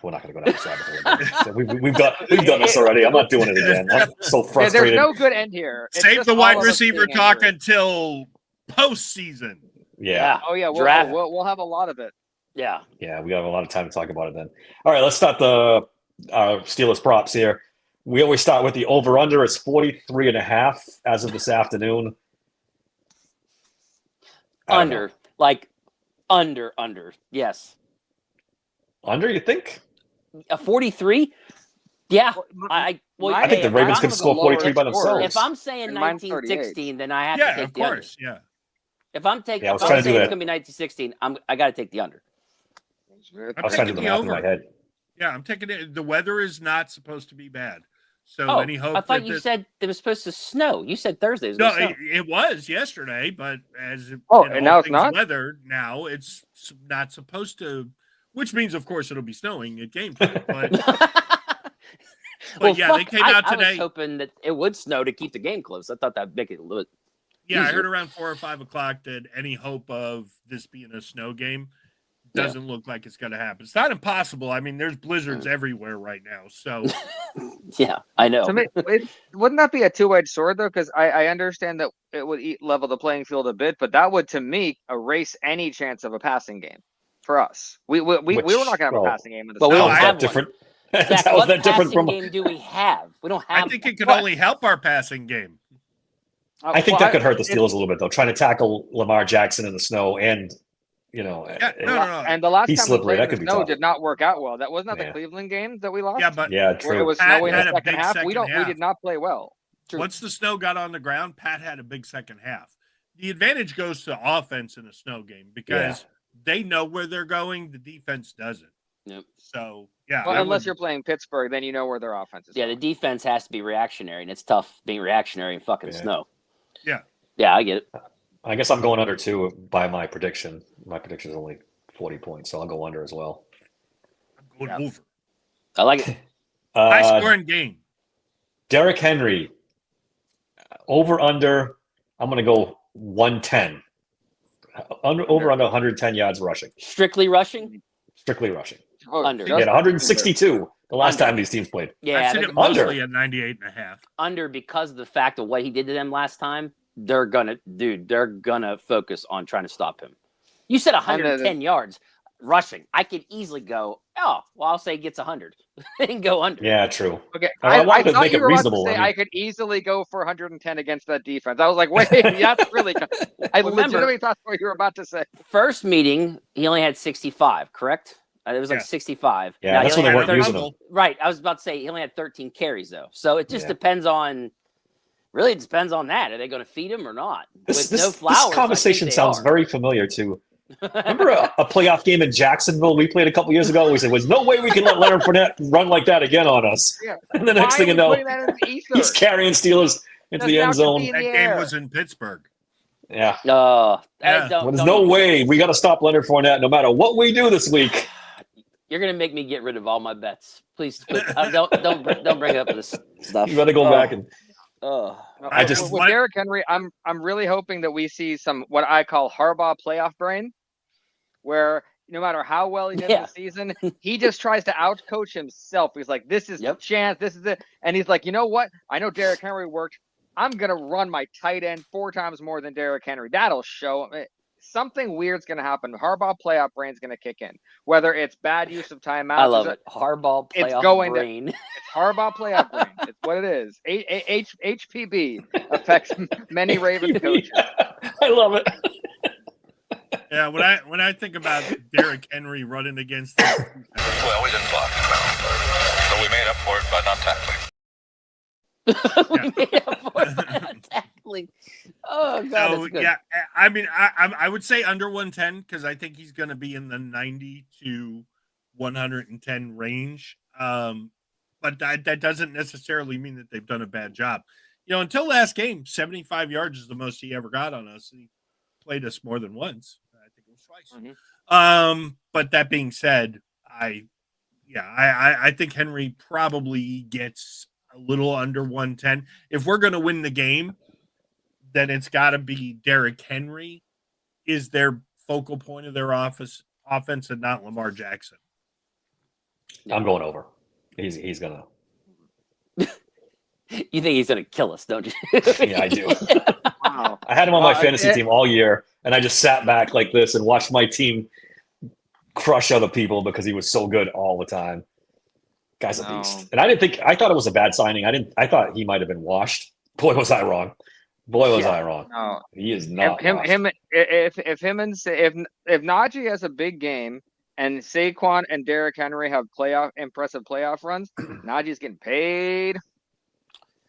We're not going to go down this rabbit hole. We've done this already. I'm not doing it again. I'm so Yeah, frustrated. there's no good end here. It's Save just the all wide of us receiver being talk angry. until postseason. Yeah. Oh yeah, Draft. we'll have a lot of it. yeah. Yeah, we have a lot of time to talk about it then. All right, let's start the Steelers props here. We always start with the over-under. It's 43.5 as of this afternoon. I don't know. Under. Like, under. Yes. Under, you think? A 43? Yeah. I think the if Ravens I'm- could score 43 by themselves. If I'm saying And mine's 1916, then I have Yeah, to take of the under. course. Yeah. If I'm taking, Yeah, I if was I'm trying to do saying it's that. gonna be 1916, I got to take the under. I was trying to do the math in my head. Yeah, I'm taking it. The weather is not supposed to be bad. So Oh, any hope I thought that you this- said it was supposed to snow. You said Thursday was No, going to snow. it was yesterday, but as Oh, in and all now it's things not? weather, now it's not supposed to, which means, of course, it'll be snowing at game time. But, Well, yeah, fuck, they came out I today. was hoping that it would snow to keep the game close. I thought that'd make it a little. Yeah, I easier. heard around 4 or 5 o'clock that any hope of this being a snow game doesn't look like it's going to happen. It's not impossible. I mean, there's blizzards everywhere right now. So Yeah, I know. To me, wouldn't that be a two-edged sword though? Because I understand that it would level the playing field a bit, but that would, to me, erase any chance of a passing game for us. We were not going to have a passing game in the Well, we summer. don't How is have that different? Zach, How is what that different passing from? game do we have? We don't have. I think it could one. only help our passing game. I think that could hurt the Steelers a little bit, though. Trying to tackle Lamar Jackson in the snow, and No. And the last He's time slippery. we That played could in be the snow tough. did not work out well. That wasn't that Yeah. the Cleveland game that we lost. Yeah, but Yeah, where it true. was Pat snowy in had the a second big half. second We half. did not play well. once the snow got on the ground, Pat had a big second half. The advantage goes to offense in a snow game because they know where they're going. The defense doesn't. Yep. So, yeah. Well, I unless would- you're playing Pittsburgh, then you know where their offense is. Yeah, the going. defense has to be reactionary, and it's tough being reactionary in fucking Yeah. snow. Yeah. Yeah, I get it. I guess I'm going under two by my prediction. My prediction is only 40 points, so I'll go under as well. I'm going over. I like it. High scoring game. Derrick Henry, over under. I'm going to go 110. Over under 110 yards rushing, Strictly rushing. strictly rushing. Oh, Under. He just- had 162 the last Under. time these teams played. Yeah, I've seen they're it mostly under. at 98.5. under because of the fact of what he did to them last time. They're gonna focus on trying to stop him. You said 110 yards rushing. I could easily go, oh, well, I'll say he gets 100 and go under. Yeah, true. Okay, I wanted to thought make you it were about to reasonable. say I mean- I could easily go for 110 against that defense. I was like, wait, that's really. I Remember- legitimately thought what you were about to say. First meeting, he only had 65, correct? It was like Yeah. 65. Yeah, Now, that's he when they only weren't had using 13 them. Right. I was about to say he only had 13 carries, though. So it just Yeah. depends on Really, it depends on that. Are they going to feed him or not? This, With no flowers, this conversation I think they sounds are. very familiar to. Remember a playoff game in Jacksonville we played a couple years ago? We said, "There's no way we can let Leonard Fournette run like that again on us." Yeah. And the next Why thing are you we know, putting that in the ether? he's carrying Steelers into the end zone. That game was in Pittsburgh. Yeah. No, Yeah. Well, there's no way we got to stop Leonard Fournette no matter what we do this week. You're going to make me get rid of all my bets. Please don't bring up this stuff. You got to go back and. I just with Derrick Henry, I'm really hoping that we see some what I call Harbaugh playoff brain, where no matter how well he did the season, he just tries to outcoach himself. He's like, "This is the chance. This is it," and he's like, "You know what? I know Derrick Henry worked. I'm gonna run my tight end 4 times more than Derrick Henry. That'll show." Something weird's going to happen. Harbaugh playoff brain's going to kick in. Whether it's bad use of timeouts. I love it. Harbaugh playoff brain. It's Harbaugh playoff brain. It's what it is. HPB affects many Ravens coaches. I love it. Yeah, when I think about Derrick Henry running against the well, we didn't block him out, so we made up for it by not tackling. Oh God! So, yeah, I mean, I would say under 110 because I think he's going to be in the 90 to 110 range. But that doesn't necessarily mean that they've done a bad job. You know, until last game, 75 yards is the most he ever got on us. He played us more than once. I think it was twice. Mm-hmm. But that being said, I think Henry probably gets a little under 110. If we're going to win the game, then it's got to be Derrick Henry is their focal point of their offense and not Lamar Jackson. I'm going over. He's gonna. You think he's gonna kill us, don't you? Yeah, I do. Wow. I had him on my fantasy team all year, and I just sat back like this and watched my team crush other people because he was so good all the time. Guy's a beast. And I thought it was a bad signing. I thought he might have been washed. Boy, was I wrong. I wrong. No. He is not. If Najee has a big game and Saquon and Derrick Henry have impressive playoff runs, Najee's getting paid.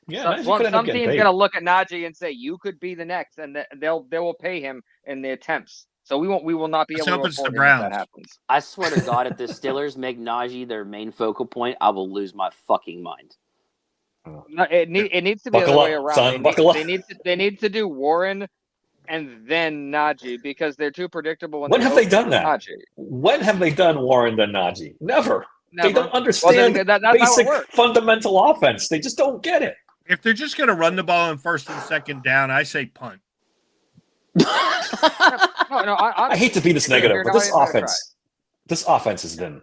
Yeah, some team's gonna look at Najee and say you could be the next, and they will pay him in the attempts. So we will not be able to afford it if that happens. I swear to God, if the Steelers make Najee their main focal point, I will lose my fucking mind. No, it needs to be the other way around. They need to do Warren and then Najee because they're too predictable. When have they done that? Najee. When have they done Warren than Najee? Never. They don't understand that's basic fundamental offense. They just don't get it. If they're just going to run the ball on first and second down, I say punt. I hate to be this negative, but this offense has been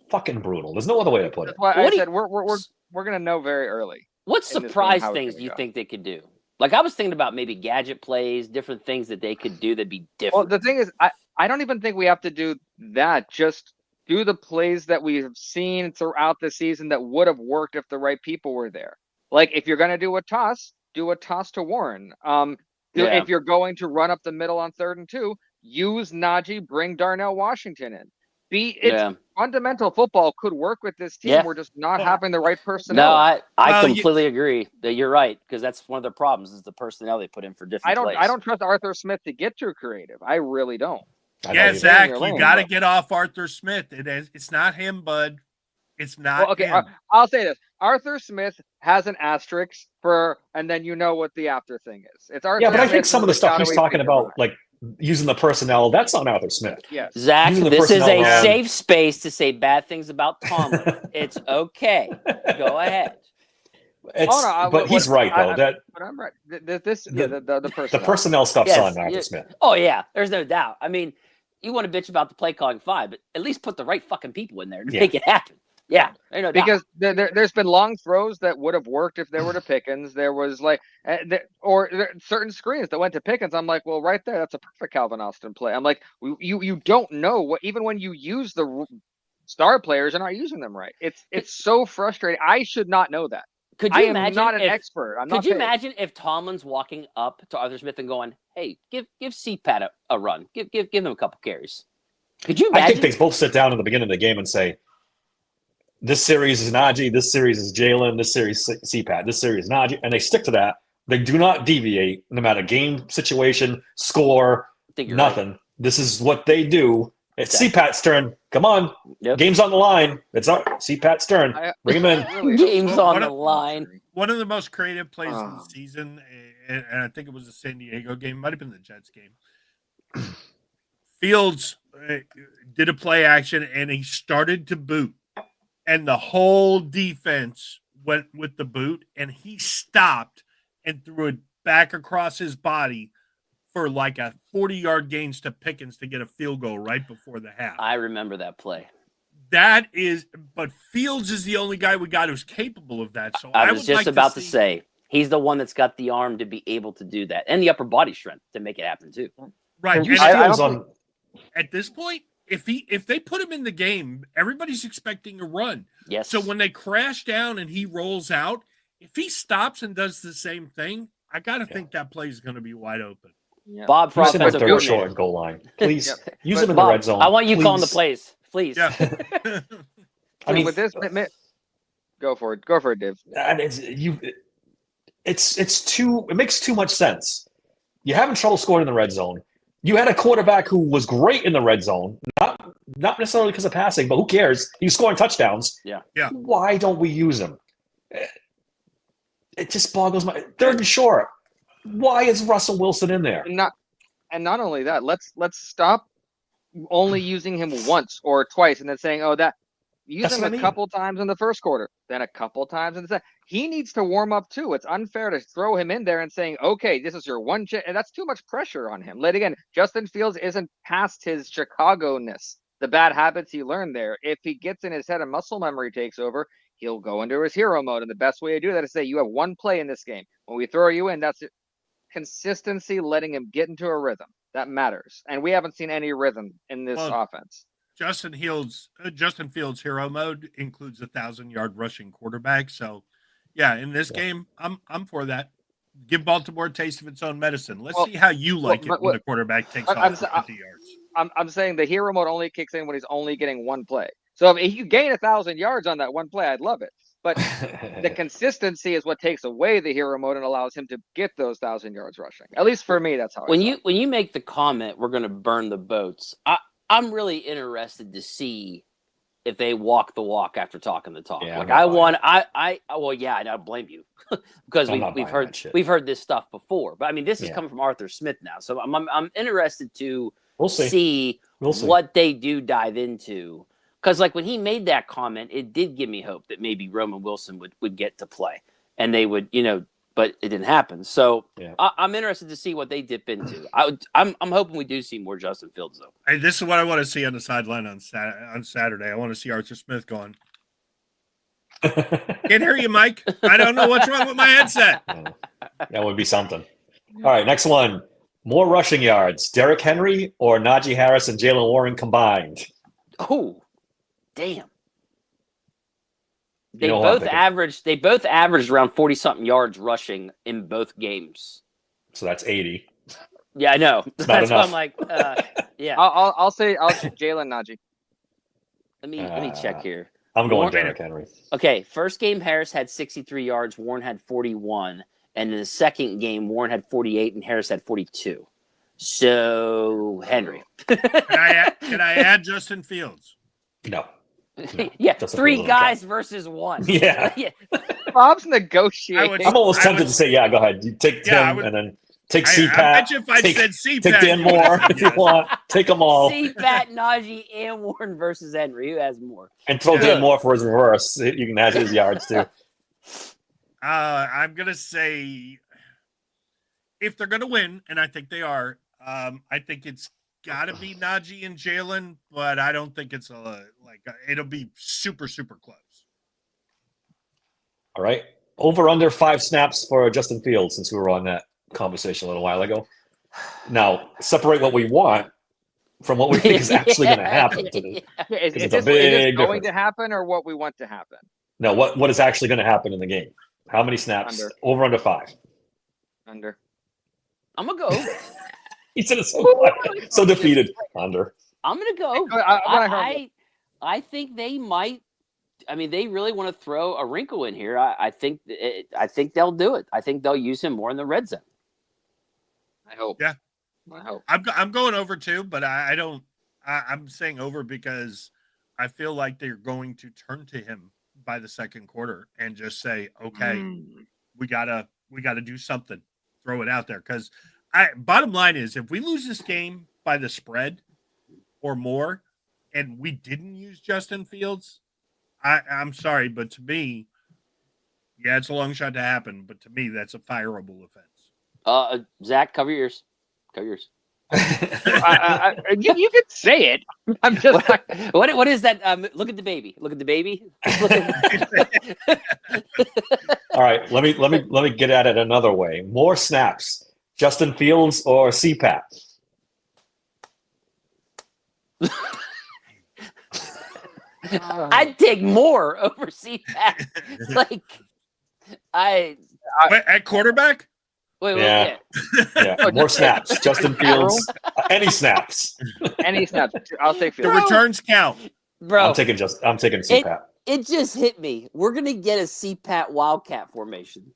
fucking brutal. There's no other way to put it. That's why I said we're going to know very early. What surprise things do you think they could do? Like I was thinking about maybe gadget plays, different things that they could do that'd be different. Well, the thing is, I don't even think we have to do that. Just do the plays that we have seen throughout the season that would have worked if the right people were there. Like if you're going to do a toss to Warren. If you're going to run up the middle on 3rd and 2, use Najee, bring Darnell Washington in. Fundamental football could work with this team. We're just not having the right personnel. No, I completely agree that you're right because that's one of the problems is the personnel they put in for different plays. I don't trust Arthur Smith to get too creative. I really don't. Yeah, Zach, you got to get off Arthur Smith. It's not him, bud. It's not him. I'll say this. Arthur Smith has an asterisk and then you know what the after thing is. It's Arthur. Yeah, but I think some of the stuff he's talking about, like using the personnel, that's on Arthur Smith. Yes. Zach, this is a safe space to say bad things about Tomlin. It's okay. Go ahead. But he's right though. But I'm right. The personnel. The personnel stuff's on Arthur Smith. Oh yeah, there's no doubt. I mean, you want to bitch about the play calling, fine, but at least put the right fucking people in there to make it happen. Yeah, no because there's been long throws that would have worked if they were to Pickens. There was certain screens that went to Pickens. I'm like, well, right there, that's a perfect Calvin Austin play. I'm like, you don't know what even when you use the star players, you're not using them right. It's so frustrating. I should not know that. Could you imagine? I'm not an expert. Could you imagine if Tomlin's walking up to Arthur Smith and going, "Hey, give CPAT a run. Give him a couple carries." Could you imagine? I think they both sit down in the beginning of the game and say, this series is Najee, this series is Jalen, this series CPAT, this series is Najee, and they stick to that. They do not deviate no matter game, situation, score, nothing. Right. This is what they do. It's CPAT's turn. Come on. Yep. Game's on the line. It's our CPAT's turn. Bring him in. Game's on the line. One of the most creative plays of the season, and I think it was the San Diego game, might have been the Jets game. Fields did a play action, and he started to boot. And the whole defense went with the boot, and he stopped and threw it back across his body for like a 40-yard gains to Pickens to get a field goal right before the half. I remember that play. But Fields is the only guy we got who's capable of that. So I was just about to say, he's the one that's got the arm to be able to do that and the upper body strength to make it happen too. Right. At this point, if they put him in the game, everybody's expecting a run. Yes. So when they crash down and he rolls out, if he stops and does the same thing, I got to think that play is going to be wide open. Yeah. Bob, for offensive third short goal line, please use him in Bob, the red zone. I want you calling the plays, please. Yeah. I mean, with this, go for it, Dave. And it makes too much sense. You're having trouble scoring in the red zone. You had a quarterback who was great in the red zone, not necessarily because of passing, but who cares? He was scoring touchdowns. Yeah. Why don't we use him? It just boggles my third and short. Why is Russell Wilson in there? And not only that, let's stop only using him once or twice and then saying, use him a couple times in the first quarter, then a couple times in the second. He needs to warm up too. It's unfair to throw him in there and saying, okay, this is your one chance. And that's too much pressure on him. Again, Justin Fields isn't past his Chicago-ness, the bad habits he learned there. If he gets in his head and muscle memory takes over, he'll go into his hero mode. And the best way to do that is say, you have one play in this game. When we throw you in, that's it. Consistency, letting him get into a rhythm. That matters. And we haven't seen any rhythm in this offense. Justin Fields hero mode includes 1,000-yard rushing quarterback. So, yeah, in this game, I'm for that. Give Baltimore a taste of its own medicine. Let's see how you like it when the quarterback takes off for 50 yards. I'm saying the hero mode only kicks in when he's only getting one play. So if you gain 1,000 yards on that one play, I'd love it. But the consistency is what takes away the hero mode and allows him to get those 1,000 yards rushing. At least for me, that's how. When you make the comment, we're going to burn the boats. I'm really interested to see if they walk the walk after talking the talk. Yeah, I don't blame you because we've heard this stuff before. But I mean, this is coming from Arthur Smith now, so I'm interested to see what they do dive into. Because like when he made that comment, it did give me hope that maybe Roman Wilson would get to play, and they would, but it didn't happen. So I'm interested to see what they dip into. I'm hoping we do see more Justin Fields though. Hey, this is what I want to see on the sideline on Saturday. I want to see Arthur Smith going. Can't hear you, Mike. I don't know what's wrong with my headset. That would be something. All right, next one. More rushing yards, Derrick Henry or Najee Harris and Jalen Warren combined? Oh, damn. They both averaged around 40-something yards rushing in both games. So that's 80. Yeah, I know. That's why I'm like, yeah. I'll say Jalen Najee. Let me check here. I'm going Derrick Henry. Okay, first game Harris had 63 yards, Warren had 41, and in the second game Warren had 48 and Harris had 42. So Henry. Can I add Justin Fields? No. Yeah, three guys versus one. Yeah. Bob's negotiating. I'm almost tempted to say, go ahead. You take Tim and then take CPAT. I bet you if I said CPAT. Take Dan Moore if you want. Take them all. CPAT, Najee, and Warren versus Henry. Who has more? And throw Dan Moore for his reverse. You can add his yards too. I'm going to say if they're going to win, and I think they are, I think it's got to be Najee and Jalen, but I don't think it's it'll be super, super close. All right. Over under 5 snaps for Justin Fields, since we were on that conversation a little while ago. Now, separate what we want from what we think is actually going to happen. Is this going to happen or what we want to happen? No, what is actually going to happen in the game? How many snaps? Over under 5. Under. I'm going to go over. He said it so defeated. Under. I'm going to go. I think they might. I mean, they really want to throw a wrinkle in here. I think they'll do it. I think they'll use him more in the red zone. I hope. Yeah. I hope. I'm going over too, but I don't. I'm saying over because I feel like they're going to turn to him by the second quarter and just say, "Okay, we gotta do something. Throw it out there." Because bottom line is, if we lose this game by the spread or more, and we didn't use Justin Fields, I'm sorry, but to me, yeah, it's a long shot to happen, but to me, that's a fireable offense. Zach, cover your ears. Cover your ears. You could say it. I'm just what is that? Look at the baby. Look at the baby. All right, let me get at it another way. More snaps, Justin Fields or CPAT? I'd take more over CPAT. Like at quarterback. Wait, yeah. More snaps, Justin Fields. Any snaps. Any snaps. I'll take The Fields. returns count, bro. I'm taking CPAT. It just hit me. We're gonna get a CPAT Wildcat formation.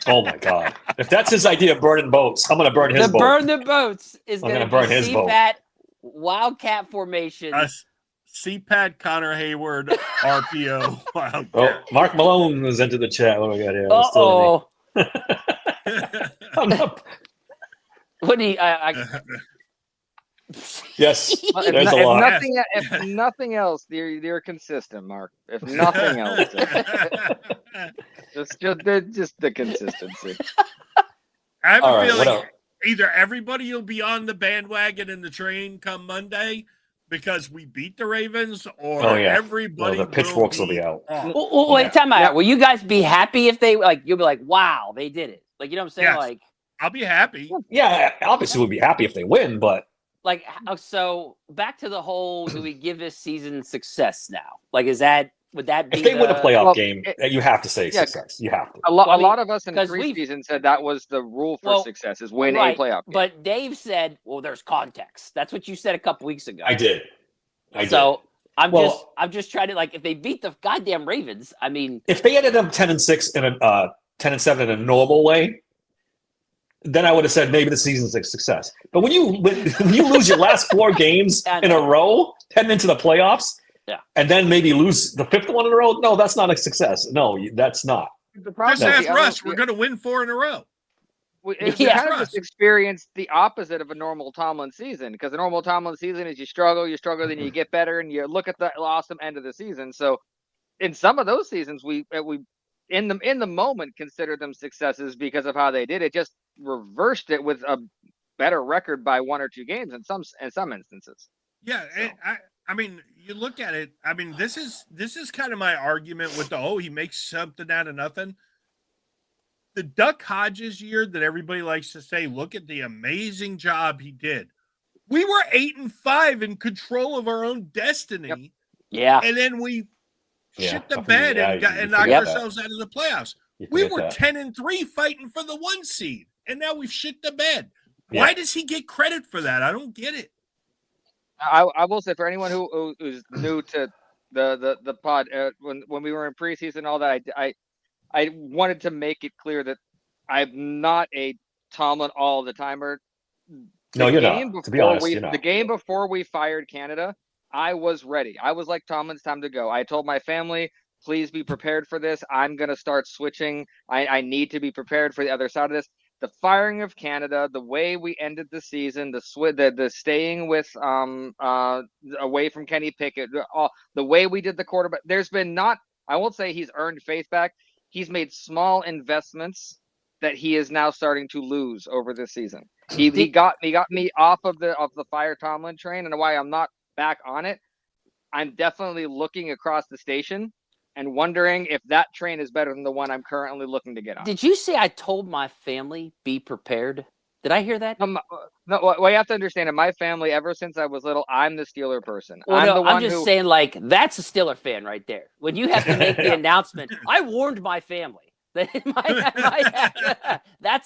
Oh my god! If that's his idea of burning boats, I'm gonna burn his boat. Burn the boats is I'm gonna burn be his boat. CPAT Wildcat formation. CPAT, Connor Hayward, RPO. Wildcat. Oh, Mark Malone has entered the chat. What do we got here? Uh-oh. I'm not... What do you? Yes, Well, there's a lot. if nothing else, you're consistent, Mark. If nothing else, just the consistency. I have All a right, feeling what either everybody will be on the bandwagon and the train come Monday because we beat the Ravens, or everybody the pitchforks will be out. Well, wait, time out. Will you guys be happy if they you'll be like, wow, they did it? Like, you know what I'm saying? Yes. Like, I'll be happy. Yeah, obviously we'll be happy if they win, but like, so back to the whole, do we give this season success now? Like, would that be if they win a playoff game, you have to say success. You have to. A lot of us in the preseason said that was the rule for success: is win a playoff game. But Dave said, "Well, there's context." That's what you said a couple weeks ago. I did. So I'm just trying to, like, if they beat the goddamn Ravens, I mean, if they ended up 10-6 and 10-7 in a normal way, then I would have said maybe the season's a success. But when you lose your last 4 games in a row, heading into the playoffs, and then maybe lose the 5th one in a row, no, that's not a success. No, that's not. Just ask Russ. We're going to win 4 in a row. We kind of just experienced the opposite of a normal Tomlin season, because the normal Tomlin season is you struggle, then you get better, and you look at the awesome end of the season. So in some of those seasons, we in the moment considered them successes because of how they did it. Just reversed it with a better record by 1 or 2 games in some instances. Yeah, so. I mean, you look at it. I mean, this is kind of my argument with he makes something out of nothing. The Duck Hodges year that everybody likes to say, look at the amazing job he did. We were 8-5 in control of our own destiny. Yep. Yeah. And then we shit the bed and knocked ourselves out of the playoffs. We were 10-3 fighting for the 1 seed, and now we've shit the bed. Yeah. Why does he get credit for that? I don't get it. I will say, for anyone who's new to the pod, when we were in preseason and all that, I wanted to make it clear that I'm not a Tomlin all the timer. No, you're not. To be honest, you're not. The game before we fired Canada, I was ready. I was like, Tomlin's time to go. I told my family, please be prepared for this. I'm going to start switching. I need to be prepared for the other side of this. The firing of Canada, the way we ended the season, the staying with away from Kenny Pickett, the way we did the quarterback. There's been I won't say he's earned faith back. He's made small investments that he is now starting to lose over this season. He got me off of the fire Tomlin train, and why I'm not back on it. I'm definitely looking across the station and wondering if that train is better than the one I'm currently looking to get on. Did you say I told my family be prepared? Did I hear that? No, well, you have to understand, in my family, ever since I was little, I'm the Steeler person. Well, I'm just saying, like, that's a Steeler fan right there. When you have to make the announcement, I warned my family. That's a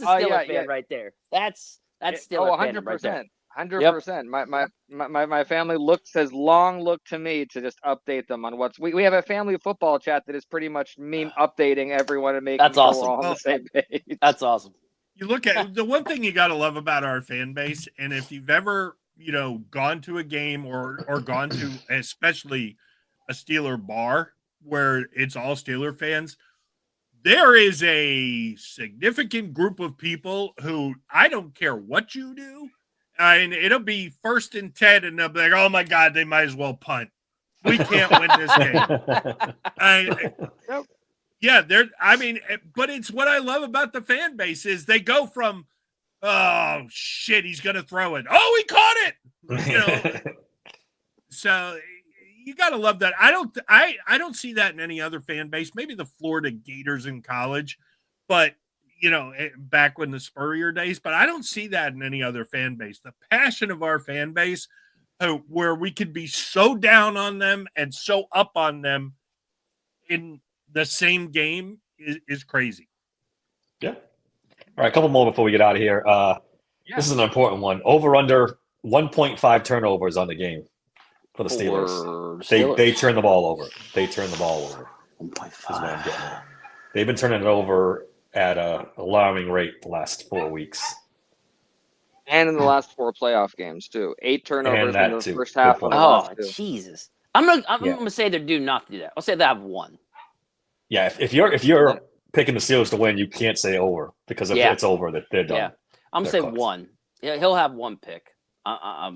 Steeler fan right there. That's Steeler fan right there. 100%. My family has long looked to me to just update them on what's. We have a family football chat that is pretty much me updating everyone and making That's sure awesome. we're all on the same page. That's awesome. You look at the one thing you got to love about our fan base, and if you've ever, gone to a game or gone to especially a Steeler bar where it's all Steeler fans, there is a significant group of people who I don't care what you do. And it'll be 1st and 10, and they'll be like, "Oh my God, they might as well punt. We can't win this game." Yeah, but it's what I love about the fan base is they go from, "Oh shit, he's gonna throw it. Oh, he caught it." So you gotta love that. I don't see that in any other fan base. Maybe the Florida Gators in college, but back when the Spurrier days, but I don't see that in any other fan base. The passion of our fan base, where we could be so down on them and so up on them in the same game is crazy. Yeah. All right, a couple more before we get out of here. This is an important one. Over under 1.5 turnovers on the game for the Steelers. They turn the ball over. 1.5 is what I'm getting at. They've been turning it over at an alarming rate the last 4 weeks. And in the last 4 playoff games, too. 8 turnovers in the first half. Oh, Jesus. I'm gonna say they're due not to do that. I'll say they have 1. Yeah, if you're picking the Steelers to win, you can't say over because if it's over, that they're done. Yeah, I'm gonna say cooked. 1. Yeah, he'll have 1 pick. I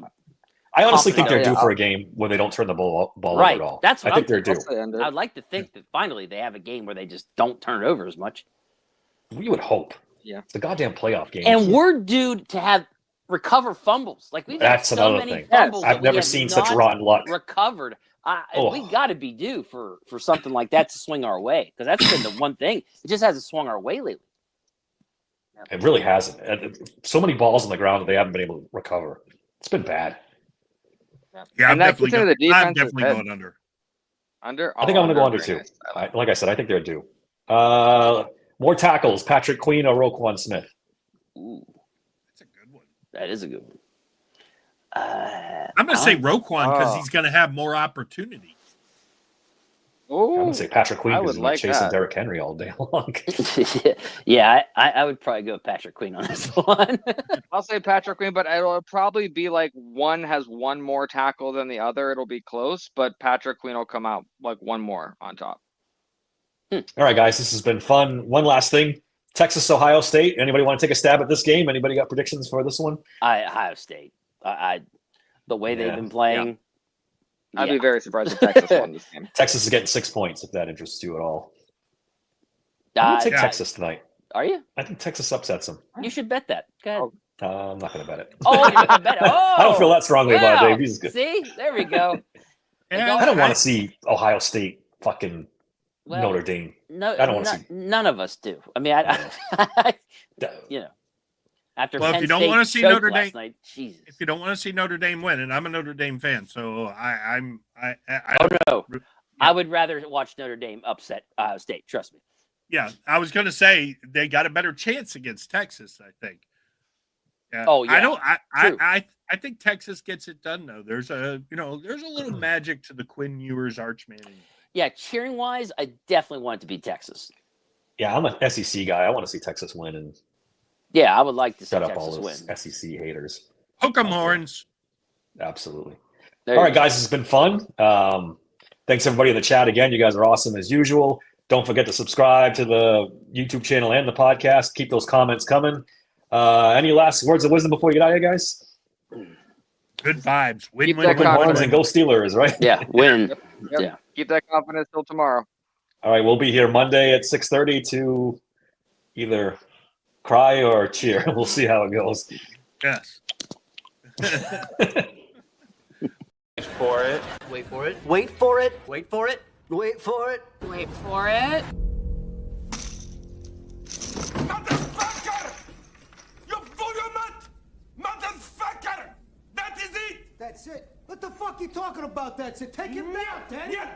honestly think they're due for a game where they don't turn the ball over at all. That's what I think they're due. I'd like to think that finally they have a game where they just don't turn it over as much. We would hope. Yeah, it's the goddamn playoff game, and we're due to recover fumbles. Like we've had so many fumbles. I've never seen such rotten luck. Recovered. We got to be due for something like that to swing our way because that's been the one thing. It just hasn't swung our way lately. It really hasn't. So many balls on the ground that they haven't been able to recover. It's been bad. Yeah, I'm definitely going under. Under? I think I'm going to go under too. Like I said, I think they're due. More tackles, Patrick Queen or Roquan Smith? Ooh, that's a good one. That is a good one. I'm going to say Roquan because he's going to have more opportunity. Oh, I'm going to say Patrick Queen because he's chasing Derrick Henry all day long. Yeah, I would probably go with Patrick Queen on this one. I'll say Patrick Queen, but it'll probably be like one has 1 more tackle than the other. It'll be close, but Patrick Queen will come out like 1 more on top. All right, guys, this has been fun. One last thing. Texas, Ohio State. Anybody want to take a stab at this game? Anybody got predictions for this one? Ohio State. The way they've been playing. Yeah. I'd be very surprised if Texas won this game. Texas is getting 6 points, if that interests you at all. I'm going to take Texas tonight. Are you? I think Texas upsets them. You should bet that. Go ahead. I'm not going to bet it. Oh, you're not going to bet it. Oh, I don't feel that strongly about it, Dave. He's good. See? There we go. I don't want to see Ohio State fucking Notre Dame. No, I don't want to see. None of us do. I mean, after if you don't want to see Notre Dame, night, if you don't want to see Notre Dame win, and I'm a Notre Dame fan, so I would rather watch Notre Dame upset Ohio State. Trust me. Yeah, I was going to say they got a better chance against Texas. I think. Oh yeah. I think Texas gets it done though. There's a little magic to the Quinn Ewers Arch Manning. Yeah, cheering wise, I definitely want it to be Texas. Yeah, I'm an SEC guy. I want to see Texas win and. Yeah, I would like to see Shut up Texas all those win. SEC haters. Hook 'em horns. Absolutely. All right, guys, it's been fun. Thanks everybody in the chat again. You guys are awesome as usual. Don't forget to subscribe to the YouTube channel and the podcast. Keep those comments coming. Any last words of wisdom before we get out of here, guys? Good vibes. Win, Keep win, that win, confidence. And go Steelers, right? Yeah, win. Yep. Yeah. Keep that confidence till tomorrow. All right, we'll be here Monday at 6:30 to either cry or cheer. We'll see how it goes. Yes. Wait for it. Wait for it. Wait for it. Wait for it. Wait for it. Wait for it. Motherfucker! You fool your mutt! Motherfucker! That is it! That's it. What the fuck you talking about? That's it. Take him down, Danny. Yeah.